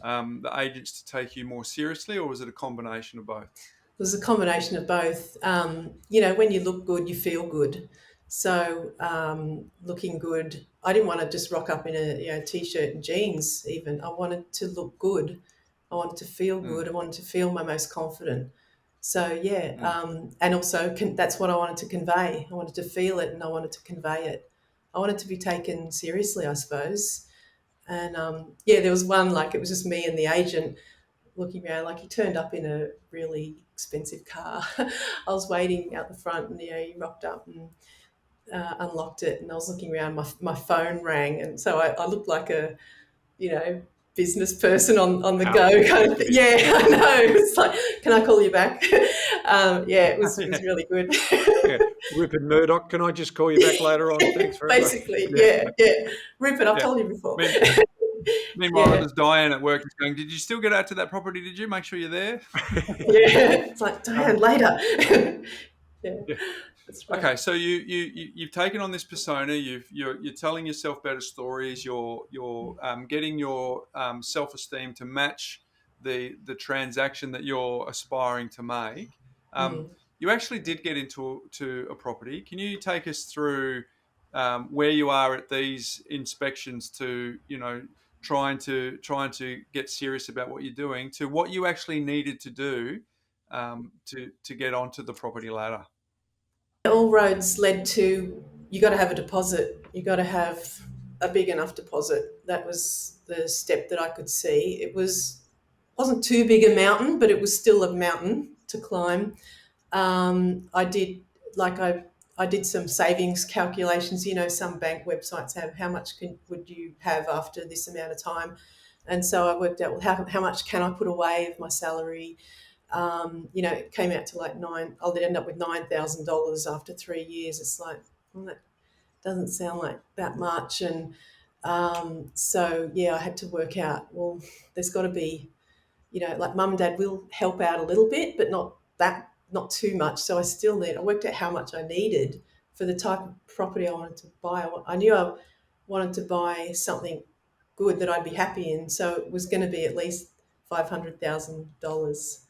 the agents to take you more seriously, or was it a combination of both? It was a combination of both. When you look good, you feel good. So looking good, I didn't want to just rock up in a t-shirt and jeans. Even I wanted to look good. I wanted to feel good. I wanted to feel my most confident. So and also that's what I wanted to convey. I wanted to feel it, and I wanted to convey it. I wanted to be taken seriously, I suppose. And there was one, like, it was just me and the agent looking around. Like, he turned up in a really expensive car. I was waiting out the front, and he rocked up and unlocked it, and I was looking around. My phone rang, and so I looked like a business person on the go kind of thing. Yeah, I know. It's like, can I call you back? It was really good. Rupert Murdoch, can I just call you back later on? Thanks very Basically, much. yeah. Rupert, I've told you before. Meanwhile, there's Diane at work is going, did you still get out to that property? Did you make sure you're there? It's like, Diane, later. That's right. Okay, so you've taken on this persona. You're telling yourself better stories. You're getting your self-esteem to match the transaction that you're aspiring to make. You actually did get into a property. Can you take us through where you are at these inspections to trying to get serious about what you're doing, to what you actually needed to do to get onto the property ladder? All roads led to, you got to have a deposit. You got to have a big enough deposit. That was the step that I could see. Wasn't too big a mountain, but it was still a mountain to climb. I did some savings calculations. Some bank websites have how much would you have after this amount of time, and so I worked out, well, how much can I put away of my salary. It came out to like I'll end up with $9,000 after 3 years. It's like, well, that doesn't sound like that much. And I had to work out, well, there's got to be, like, mum and dad will help out a little bit, but not too much. So I worked out how much I needed for the type of property I wanted to buy. I knew I wanted to buy something good that I'd be happy in. So it was going to be at least $500,000.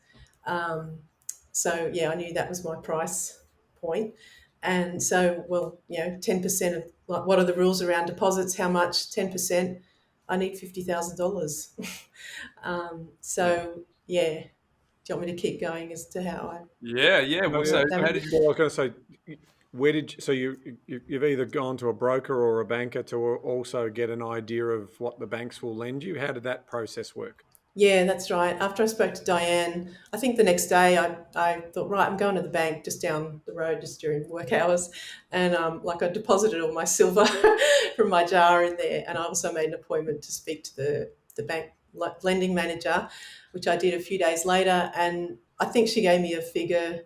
I knew that was my price point. And so, 10% of, like, what are the rules around deposits? How much? 10%. I need $50,000. Do you want me to keep going as to how I? Yeah. Well, so how did you? Well, I was going to say, you've either gone to a broker or a banker to also get an idea of what the banks will lend you. How did that process work? Yeah, that's right. After I spoke to Diane, I think the next day I thought, right, I'm going to the bank just down the road, just during work hours. And I deposited all my silver from my jar in there. And I also made an appointment to speak to the bank lending manager, which I did a few days later. And I think she gave me a figure,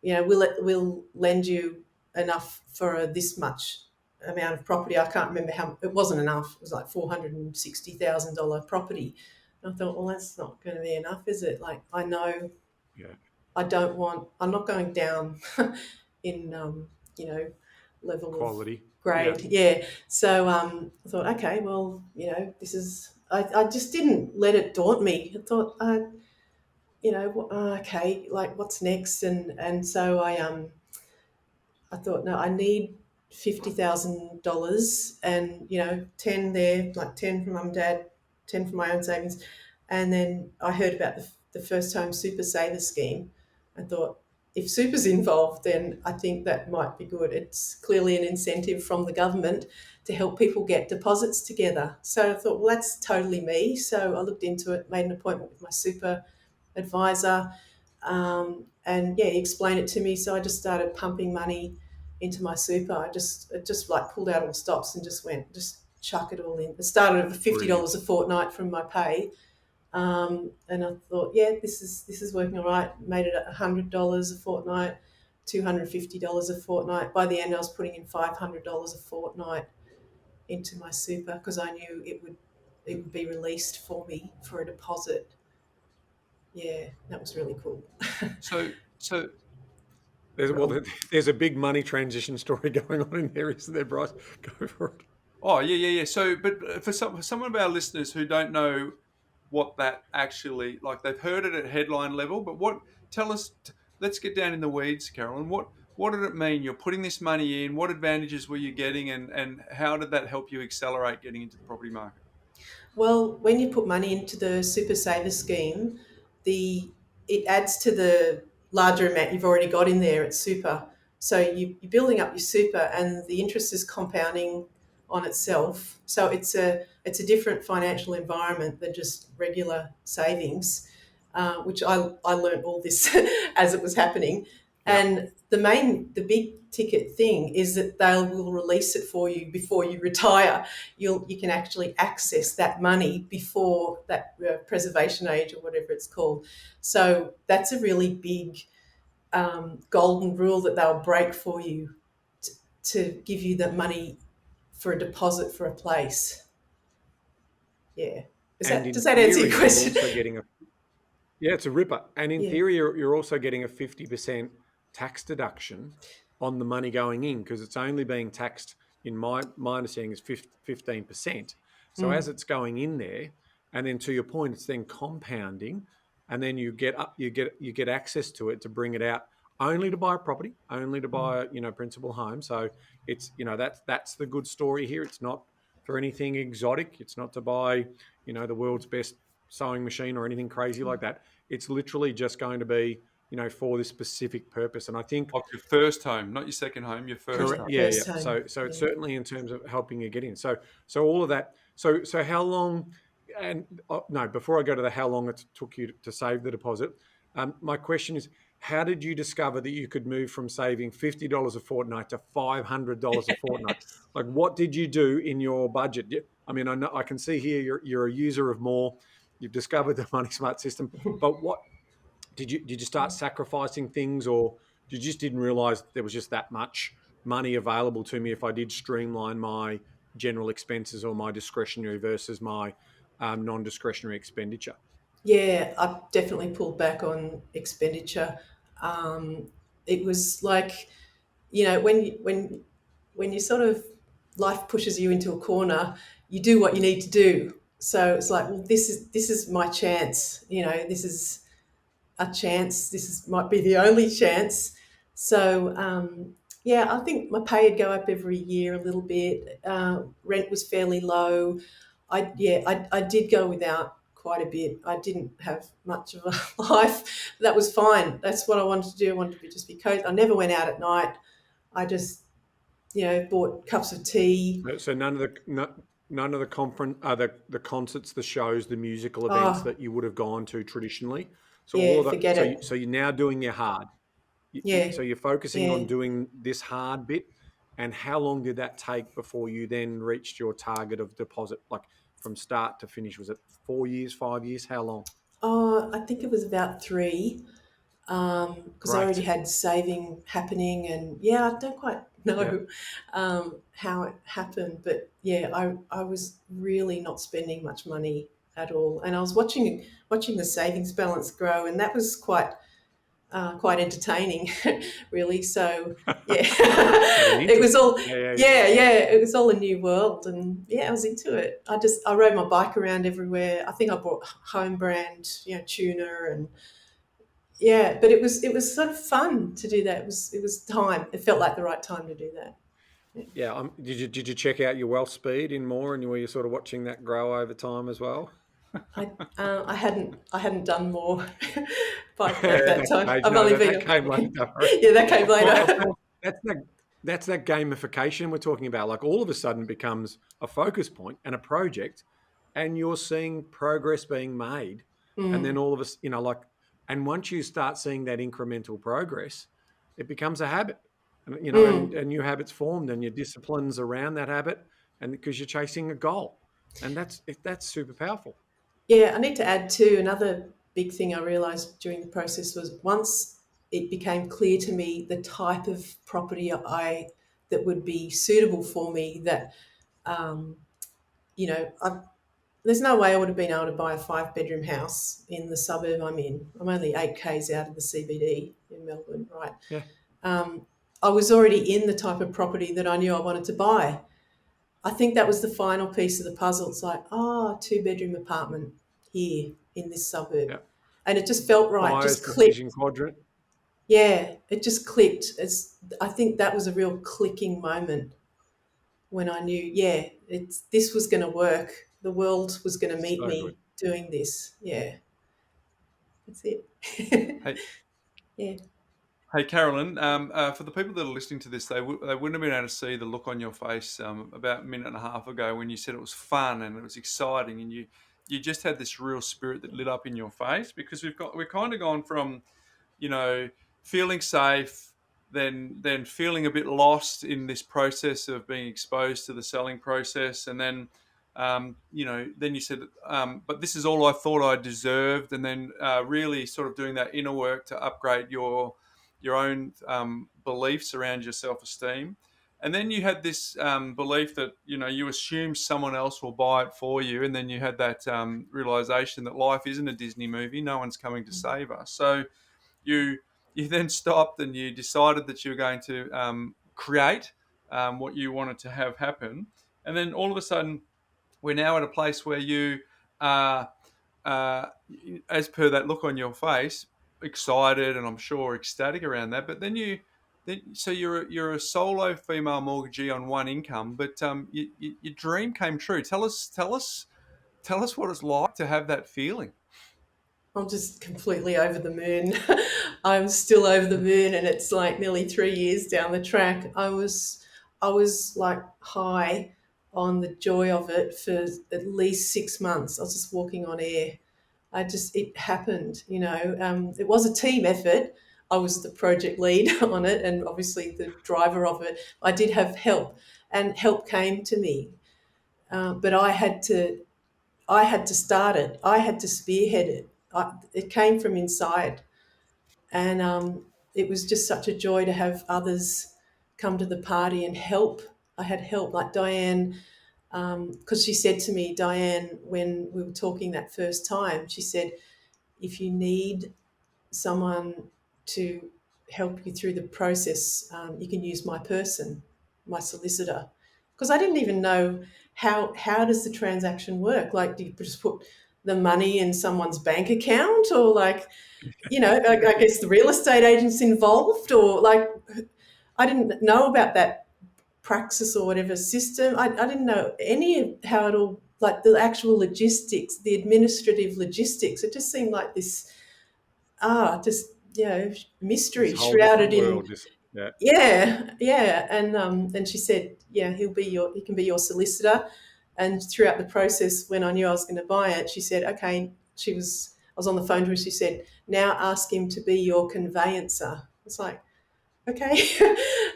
we'll lend you enough for this much amount of property. I can't remember how, it wasn't enough. It was like $460,000 property. And I thought, well, that's not going to be enough, is it? Like, I know I'm not going down in, level quality, of grade. Yeah. So I thought, okay, well, this is, I just didn't let it daunt me. I thought, okay, like, what's next? And so I thought, no, I need $50,000 and, 10 there, like 10 from mum and dad, 10 from my own savings. And then I heard about the First Home Super Saver scheme. I thought, if super's involved, then I think that might be good. It's clearly an incentive from the government to help people get deposits together. So I thought, well, that's totally me. So I looked into it, made an appointment with my super advisor, and he explained it to me. So I just started pumping money into my super. It just like pulled out all stops and just chuck it all in. It started at $50 a fortnight from my pay. And I thought, yeah, this is working all right. Made it $100 a fortnight, $250 a fortnight. By the end, I was putting in $500 a fortnight into my super because I knew it would be released for me for a deposit. Yeah, that was really cool. So There's a big money transition story going on in there, isn't there, Bryce? Go for it. oh yeah. So, but for some of our listeners who don't know what that actually like, they've heard it at headline level, but tell us. Let's get down in the weeds, Carolyn. What did it mean? You're putting this money in. What advantages were you getting, and how did that help you accelerate getting into the property market? Well, when you put money into the super saver scheme, it adds to the larger amount you've already got in there at super. So you're building up your super, and the interest is compounding on itself. So it's a different financial environment than just regular savings, which I learned all this as it was happening. Yeah. And the big ticket thing is that they will release it for you before you retire. You can actually access that money before that preservation age or whatever it's called. So that's a really big golden rule that they'll break for you to give you that money for a deposit for a place. Yeah. Does that answer your question? Yeah, it's a ripper. And in Yeah. theory, you're also getting a 50% tax deduction on the money going in because it's only being taxed, in my understanding, is 15%. So as it's going in there, and then to your point, it's then compounding, and then you get access to it to bring it out only to buy a property, only to buy principal home. So it's that's the good story here. It's not for anything exotic. It's not to buy the world's best sewing machine or anything crazy like that. It's literally just going to be for this specific purpose. And I think Like your first home, not your second home, your first home. yeah. First time. So it's certainly in terms of helping you get in. So all of that. So how long? And no, before I go to the how long it took you to save the deposit, my question is, how did you discover that you could move from saving $50 a fortnight to $500 a fortnight? Like, what did you do in your budget? I mean, I can see here you're a user of more. You've discovered the Money Smart system, but what did you start sacrificing things, or you just didn't realize there was just that much money available to me if I did streamline my general expenses or my discretionary versus my non-discretionary expenditure? Yeah, I've definitely pulled back on expenditure. It was like, when you sort of life pushes you into a corner, you do what you need to do. So it's like, well, this is my chance. This is a chance. Might be the only chance. So yeah, I think my pay would go up every year a little bit. Rent was fairly low. I did go without quite a bit. I didn't have much of a life. That was fine. That's what I wanted to do. I wanted to just be cozy. I never went out at night. I just bought cups of tea. So none of the conference, the concerts, the shows, the musical events that you would have gone to traditionally. So Yeah, all of that. forget it. So you're now doing your hard. Yeah. So you're focusing Yeah. on doing this hard bit. And how long did that take before you then reached your target of deposit? Like from start to finish, was it 4 years, 5 years? How long? I think it was about 3. Because I Great. already had saving happening, and I don't quite know how it happened, but I was really not spending much money at all, and I was watching the savings balance grow, and that was quite entertaining, really. So it was all it was all a new world, and I was into it. I rode my bike around everywhere. I think I bought home brand tuna and. Yeah, but it was sort of fun to do that. It was time. It felt like the right time to do that. Yeah. Did you check out your wealth speed in more, and were you sort of watching that grow over time as well? I hadn't done more by that time. I've only been. That came later. Yeah, that came later. That's that gamification we're talking about. Like all of a sudden it becomes a focus point and a project, and you're seeing progress being made, and then all of us, and once you start seeing that incremental progress, it becomes a habit, and and new habits formed, and your disciplines around that habit, and because you're chasing a goal, and that's super powerful. Yeah, I need to add too, another big thing I realised during the process was once it became clear to me the type of property that would be suitable for me, that um, there's no way I would have been able to buy a 5-bedroom house in the suburb I'm in. I'm only 8 k's out of the CBD in Melbourne, right? Yeah. I was already in the type of property that I knew I wanted to buy. I think that was the final piece of the puzzle. It's like, 2-bedroom apartment here in this suburb. Yeah. And it just felt right, Buyer's just clicked. decision quadrant. Yeah, it just clicked. I think that was a real clicking moment when I knew, this was going to work. The world was going to meet So good. me doing this. Yeah, that's it. Hey, Yeah. hey, Carolyn. For the people that are listening to this, they wouldn't have been able to see the look on your face about a minute and a half ago when you said it was fun and it was exciting, and you just had this real spirit that lit up in your face, because we've kind of gone from, you know, feeling safe, then feeling a bit lost in this process of being exposed to the selling process, and then then you said, but this is all I thought I deserved, and then really sort of doing that inner work to upgrade your own beliefs around your self esteem. And then you had this belief that you assume someone else will buy it for you, and then you had that realization that life isn't a Disney movie; no one's coming to save us. So you you then stopped and you decided that you were going to create what you wanted to have happen, and then all of a sudden we're now at a place where you are, uh, as per that look on your face, excited and I'm sure ecstatic around that. But so you're a solo female mortgagee on one income, but your dream came true. Tell us what it's like to have that feeling. I'm just completely over the moon. I'm still over the moon, and it's like nearly 3 years down the track. I was like high on the joy of it for at least 6 months. I was just walking on air. It happened. It was a team effort. I was the project lead on it, and obviously the driver of it. I did have help, and help came to me, but I had to start it. I had to spearhead it. It came from inside, and it was just such a joy to have others come to the party and help. I had help, like Diane, because she said to me, Diane, when we were talking that first time, she said, if you need someone to help you through the process, you can use my person, my solicitor, because I didn't even know how does the transaction work. Like, do you just put the money in someone's bank account, or like, I guess the real estate agent's involved, or like, I didn't know about that praxis or whatever system. I didn't know any of how it all, like the actual logistics, the administrative logistics. It just seemed like this just This mystery whole different shrouded in. world. Just yeah. Yeah, and she said, he can be your solicitor. And throughout the process, when I knew I was going to buy it, she said, okay. I was on the phone to her. She said, now ask him to be your conveyancer. It's like, okay.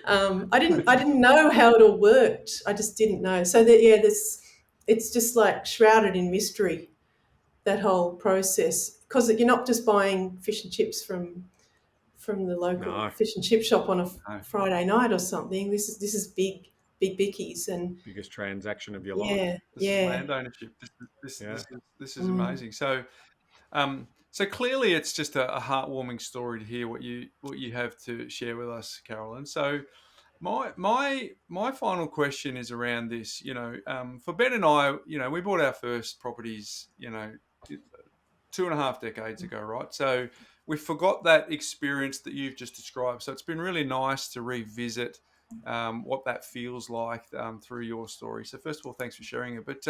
I didn't know how it all worked. I just didn't know. So it's just like shrouded in mystery, that whole process, because you're not just buying fish and chips from the local No, fish and chip shop on a No. Friday night or something. This is big bickies, and biggest transaction of your life. yeah, This is yeah. land ownership. Yeah. This is Mm. amazing. So clearly, it's just a heartwarming story to hear what you have to share with us, Carolyn. So my final question is around this. For Ben and I, we bought our first properties, 2.5 decades ago, right? So we forgot that experience that you've just described. So it's been really nice to revisit what that feels like through your story. So first of all, thanks for sharing it. But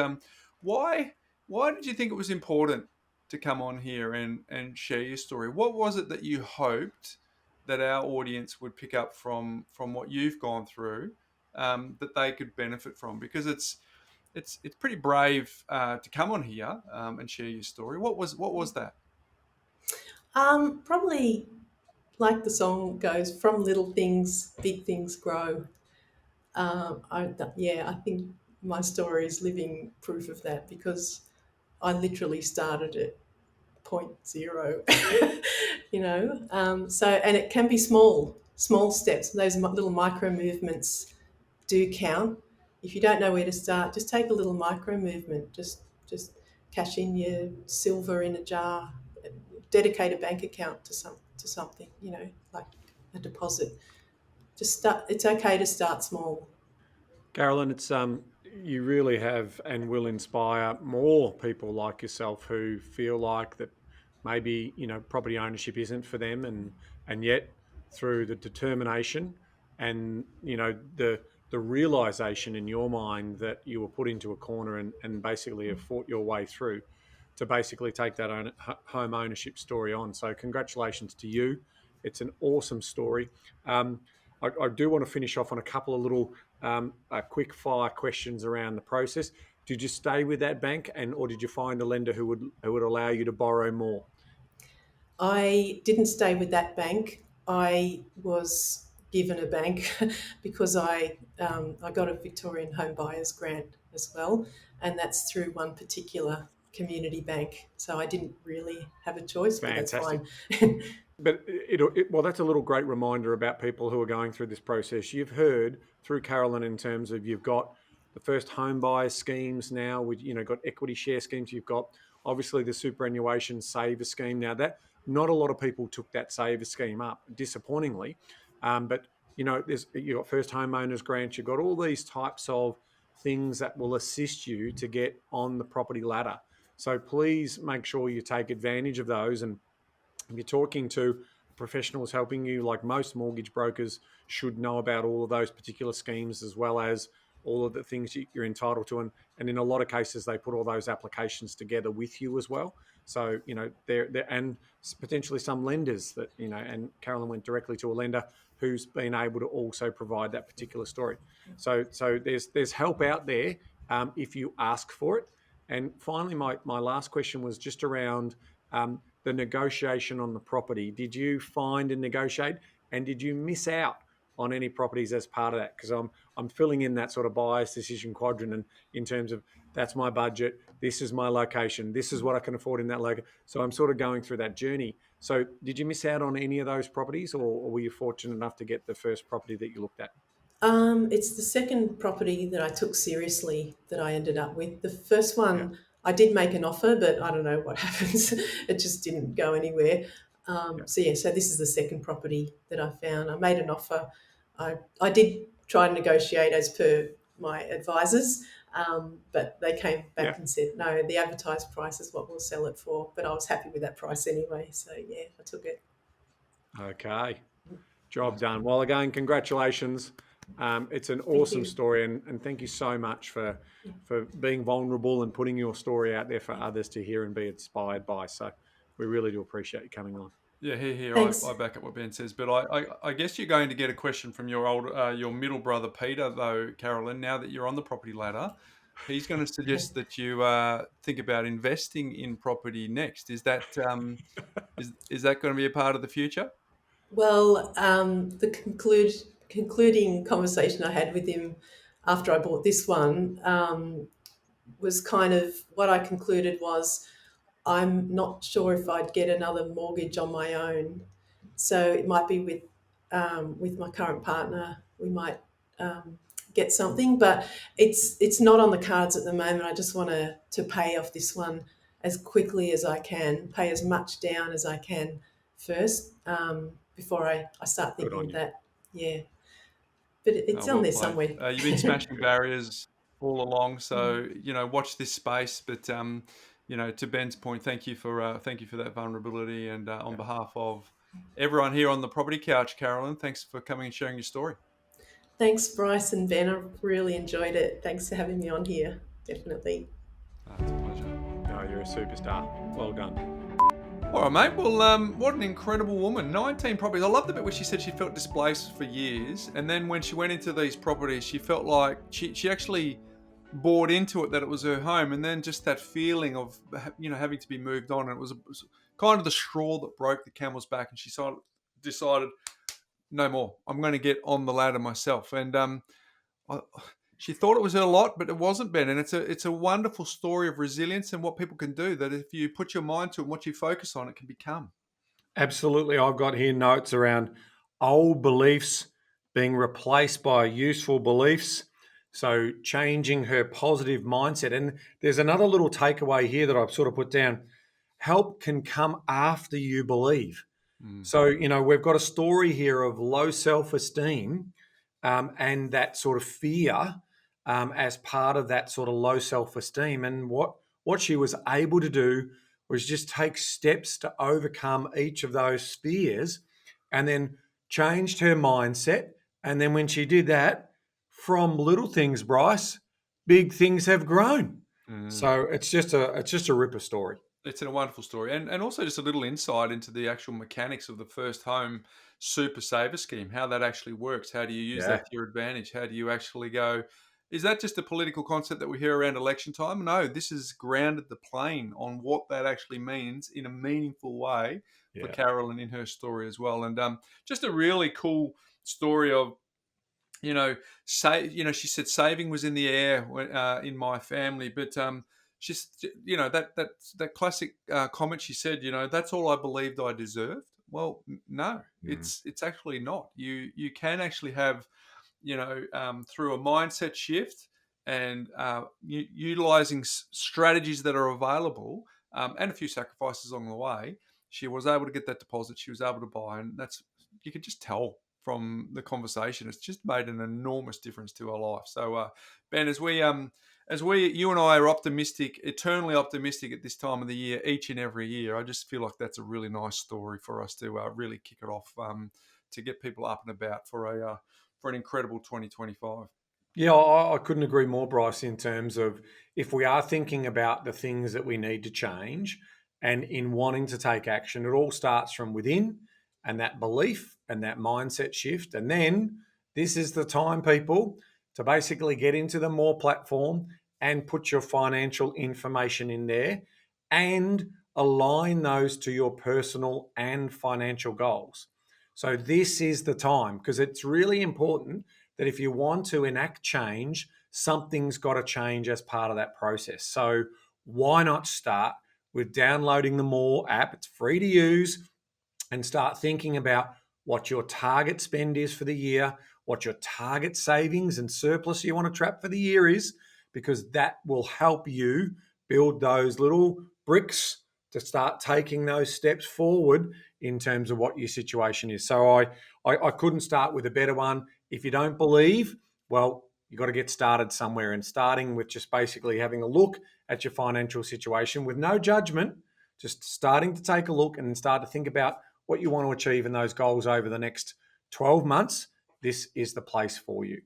why did you think it was important to come on here and share your story? What was it that you hoped that our audience would pick up from what you've gone through, that they could benefit from? Because it's pretty brave to come on here and share your story. What was that? Probably, like the song goes, from little things, big things grow. I think my story is living proof of that, because I literally started at point zero. So, and it can be small steps. Those little micro movements do count. If you don't know where to start, just take a little micro movement. Just cash in your silver in a jar, dedicate a bank account to something, like a deposit. Just start. It's okay to start small. Carolyn, it's you really have and will inspire more people like yourself who feel like that maybe property ownership isn't for them, and yet through the determination and the realization in your mind that you were put into a corner and basically have fought your way through to basically take that home ownership story on. So congratulations to you. It's an awesome story. I do want to finish off on a couple of little quick fire questions around the process. Did you stay with that bank, or did you find a lender who would allow you to borrow more? I didn't stay with that bank. I was given a bank because I got a Victorian Home Buyers Grant as well, and that's through one particular community bank. So I didn't really have a choice, but that's Fantastic. fine. But well, that's a little great reminder about people who are going through this process. You've heard through Carolyn in terms of you've got the first home buyer schemes now with got equity share schemes. You've got obviously the superannuation saver scheme. Now that not a lot of people took that saver scheme up, disappointingly, but there's you got first homeowners grants. You've got all these types of things that will assist you to get on the property ladder. So please make sure you take advantage of those. And if you're talking to professionals helping you, like most mortgage brokers should know about all of those particular schemes as well as all of the things you're entitled to. And in a lot of cases, they put all those applications together with you as well. So, there and potentially some lenders that, and Carolyn went directly to a lender who's been able to also provide that particular story. So there's help out there if you ask for it. And finally, my last question was just around the negotiation on the property. Did you find and negotiate, and did you miss out on any properties as part of that? Because I'm filling in that sort of buyer's decision quadrant, and in terms of that's my budget, this is my location, this is what I can afford in that location. So I'm sort of going through that journey. So did you miss out on any of those properties, or were you fortunate enough to get the first property that you looked at? It's the second property that I took seriously that I ended up with. The first Yeah. one, I did make an offer, but I don't know what happens. It just didn't go anywhere. Yeah. So this is the second property that I found. I made an offer. I did try and negotiate as per my advisors, but they came back Yeah. and said, no, the advertised price is what we'll sell it for. But I was happy with that price anyway. So yeah, I took it. Okay. Job done. Well, again, congratulations. It's an awesome you. story, and thank you so much for being vulnerable and putting your story out there for others to hear and be inspired by. So we really do appreciate you coming on. Yeah, here. Thanks. I back up what Ben says, but I guess you're going to get a question from your middle brother Peter, though, Carolyn. Now that you're on the property ladder, he's going to suggest that you think about investing in property next. Is that is that going to be a part of the future? Well, the concluding conversation I had with him after I bought this one was kind of what I concluded was I'm not sure if I'd get another mortgage on my own. So it might be with my current partner, we might get something, but it's not on the cards at the moment. I just want to pay off this one as quickly as I can, pay as much down as I can first before I start Good thinking on of you. that. Yeah, but it's on Well there played. somewhere. You've been smashing barriers all along, so watch this space. But to Ben's point, thank you for that vulnerability, and on behalf of everyone here on the Property Couch, Carolyn, thanks for coming and sharing your story. Thanks, Bryce and Ben. I really enjoyed it. Thanks for having me on here. Definitely. It's a pleasure. No, you're a superstar. Well done. All right, mate. Well, what an incredible woman. 19 properties. I love the bit where she said she felt displaced for years. And then when she went into these properties, she felt like she actually bought into it, that it was her home. And then just that feeling of, having to be moved on. And it was kind of the straw that broke the camel's back. And she decided, no more. I'm going to get on the ladder myself. And She thought it was her lot, but it wasn't, Ben. And it's a wonderful story of resilience and what people can do. That if you put your mind to it and what you focus on, it can become. Absolutely. I've got here notes around old beliefs being replaced by useful beliefs. So changing her positive mindset. And there's another little takeaway here that I've sort of put down. Help can come after you believe. Mm. So, we've got a story here of low self-esteem and that sort of fear as part of that sort of low self-esteem. And what she was able to do was just take steps to overcome each of those fears and then changed her mindset. And then when she did that, from little things, Bryce, big things have grown. Mm. So it's just a ripper story. It's a wonderful story, and also just a little insight into the actual mechanics of the first home super saver scheme, how that actually works. How do you use that Yeah. to your advantage? How do you actually go? Is that just a political concept that we hear around election time? No, this has grounded the plane on what that actually means in a meaningful way for Yeah. Carolyn in her story as well, and just a really cool story of she said saving was in the air in my family, but she's, that classic comment she said, that's all I believed I deserved. Well, no, Mm. it's actually not. You can actually have, through a mindset shift and utilizing strategies that are available and a few sacrifices along the way. She was able to get that deposit. She was able to buy, and you could just tell from the conversation. It's just made an enormous difference to her life. So, Ben, you and I are optimistic, eternally optimistic at this time of the year, each and every year. I just feel like that's a really nice story for us to really kick it off, to get people up and about for an incredible 2025. Yeah, I couldn't agree more, Bryce, in terms of if we are thinking about the things that we need to change and in wanting to take action, it all starts from within and that belief and that mindset shift. And then this is the time, people, to basically get into the More platform and put your financial information in there and align those to your personal and financial goals. So this is the time because it's really important that if you want to enact change, something's got to change as part of that process. So why not start with downloading the More app? It's free to use and start thinking about what your target spend is for the year, what your target savings and surplus you want to trap for the year is, because that will help you build those little bricks to start taking those steps forward in terms of what your situation is. So I couldn't start with a better one. If you don't believe, well, you've got to get started somewhere, and starting with just basically having a look at your financial situation with no judgment, just starting to take a look and start to think about what you want to achieve in those goals over the next 12 months. This is the place for you.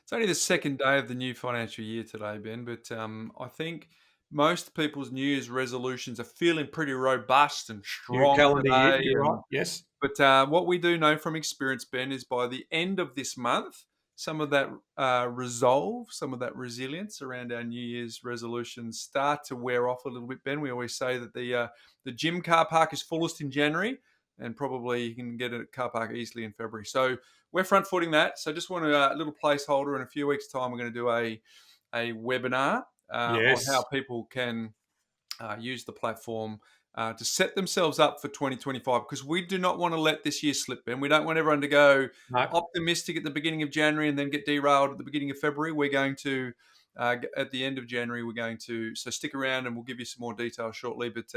It's only the second day of the new financial year today, Ben, but I think most people's New Year's resolutions are feeling pretty robust and New strong calendar year, today. you're right. Yes. But what we do know from experience, Ben, is by the end of this month, some of that resolve, some of that resilience around our New Year's resolutions start to wear off a little bit, Ben. We always say that the gym car park is fullest in January, and probably you can get a car park easily in February. So we're front footing that. So just want a little placeholder. In a few weeks' time, we're going to do a webinar on how Yes. people can use the platform to set themselves up for 2025, because we do not want to let this year slip, Ben. We don't want everyone to go No. optimistic at the beginning of January and then get derailed at the beginning of February. We're going to, at the end of January, so stick around and we'll give you some more details shortly, but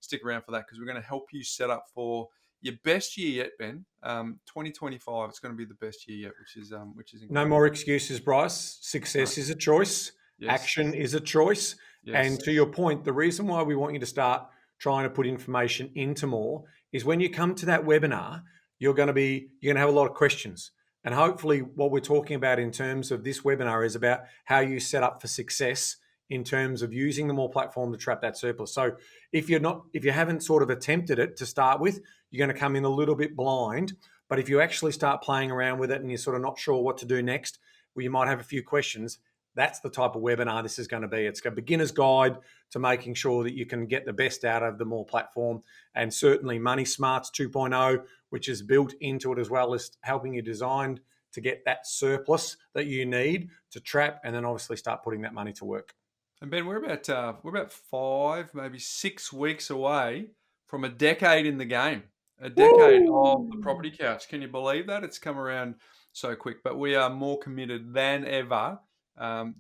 stick around for that because we're going to help you set up for your best year yet, Ben. 2025, it's going to be the best year yet, which is incredible. No more excuses, Bryce. Success is a choice. Yes. Action is a choice. Yes. And to your point, the reason why we want you to start trying to put information into More is when you come to that webinar, you're going to have a lot of questions. And hopefully what we're talking about in terms of this webinar is about how you set up for success in terms of using the More platform to trap that surplus. So if you haven't sort of attempted it to start with, you're going to come in a little bit blind. But if you actually start playing around with it and you're sort of not sure what to do next, well, you might have a few questions. That's the type of webinar this is going to be. It's a beginner's guide to making sure that you can get the best out of the More platform, and certainly Money Smarts 2.0, which is built into it, as well as helping you design to get that surplus that you need to trap, and then obviously start putting that money to work. And Ben, we're about 5, maybe 6 weeks away from a decade in the game, a decade of the Woo! property couch. Can you believe that? It's come around so quick, but we are more committed than ever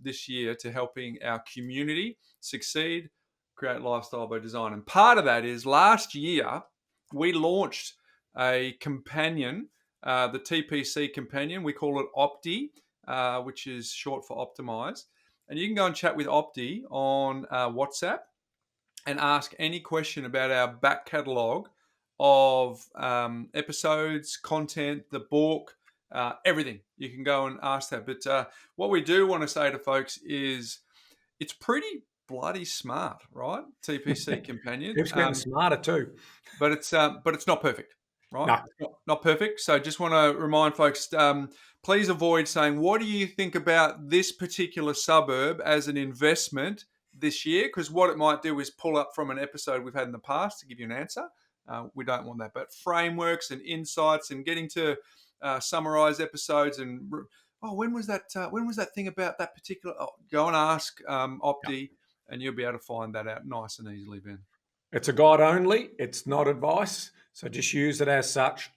this year to helping our community succeed, create lifestyle by design. And part of that is last year we launched a companion, the TPC companion. We call it Opti, which is short for optimize. And you can go and chat with Opti on WhatsApp and ask any question about our back catalogue of episodes, content, the book, everything. You can go and ask that. But what we do want to say to folks is it's pretty bloody smart, right? TPC companion. Keeps getting smarter too. But it's not perfect, right? No. It's not perfect. So just want to remind folks, please avoid saying, what do you think about this particular suburb as an investment this year? Because what it might do is pull up from an episode we've had in the past to give you an answer. We don't want that. But frameworks and insights and getting to summarize episodes and when was that thing about that particular? Go and ask Opti, and you'll be able to find that out nice and easily, Ben. It's a guide only. It's not advice. So just use it as such.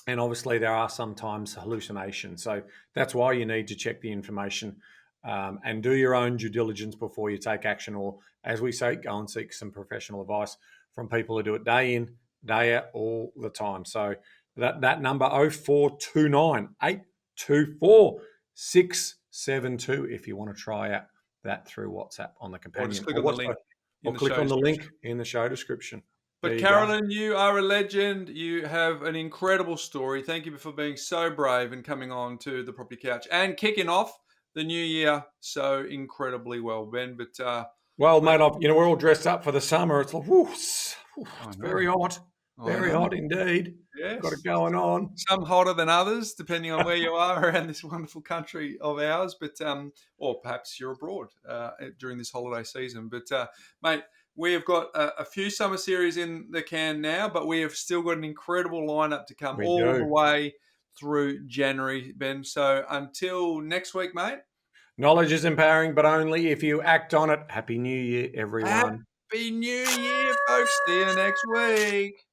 And obviously there are sometimes hallucinations. So that's why you need to check the information and do your own due diligence before you take action. Or as we say, go and seek some professional advice from people who do it day in, day out, all the time. So that number 0429 824 672 if you want to try out that through WhatsApp on the companion. Or just click on the link. Or click on the link in the show description. But Carolyn, you are a legend. You have an incredible story. Thank you for being so brave and coming on to the Property Couch and kicking off the new year so incredibly well, Ben. But well, mate, we're all dressed up for the summer. It's like, it's very hot. Very hot indeed. Yes. Got it going on. Some hotter than others, depending on where you are around this wonderful country of ours. But or perhaps you're abroad during this holiday season. But mate, we have got a few summer series in the can now, but we have still got an incredible lineup to come the way through January, Ben. So until next week, mate. Knowledge is empowering, but only if you act on it. Happy New Year, everyone. Happy New Year, folks. See you next week.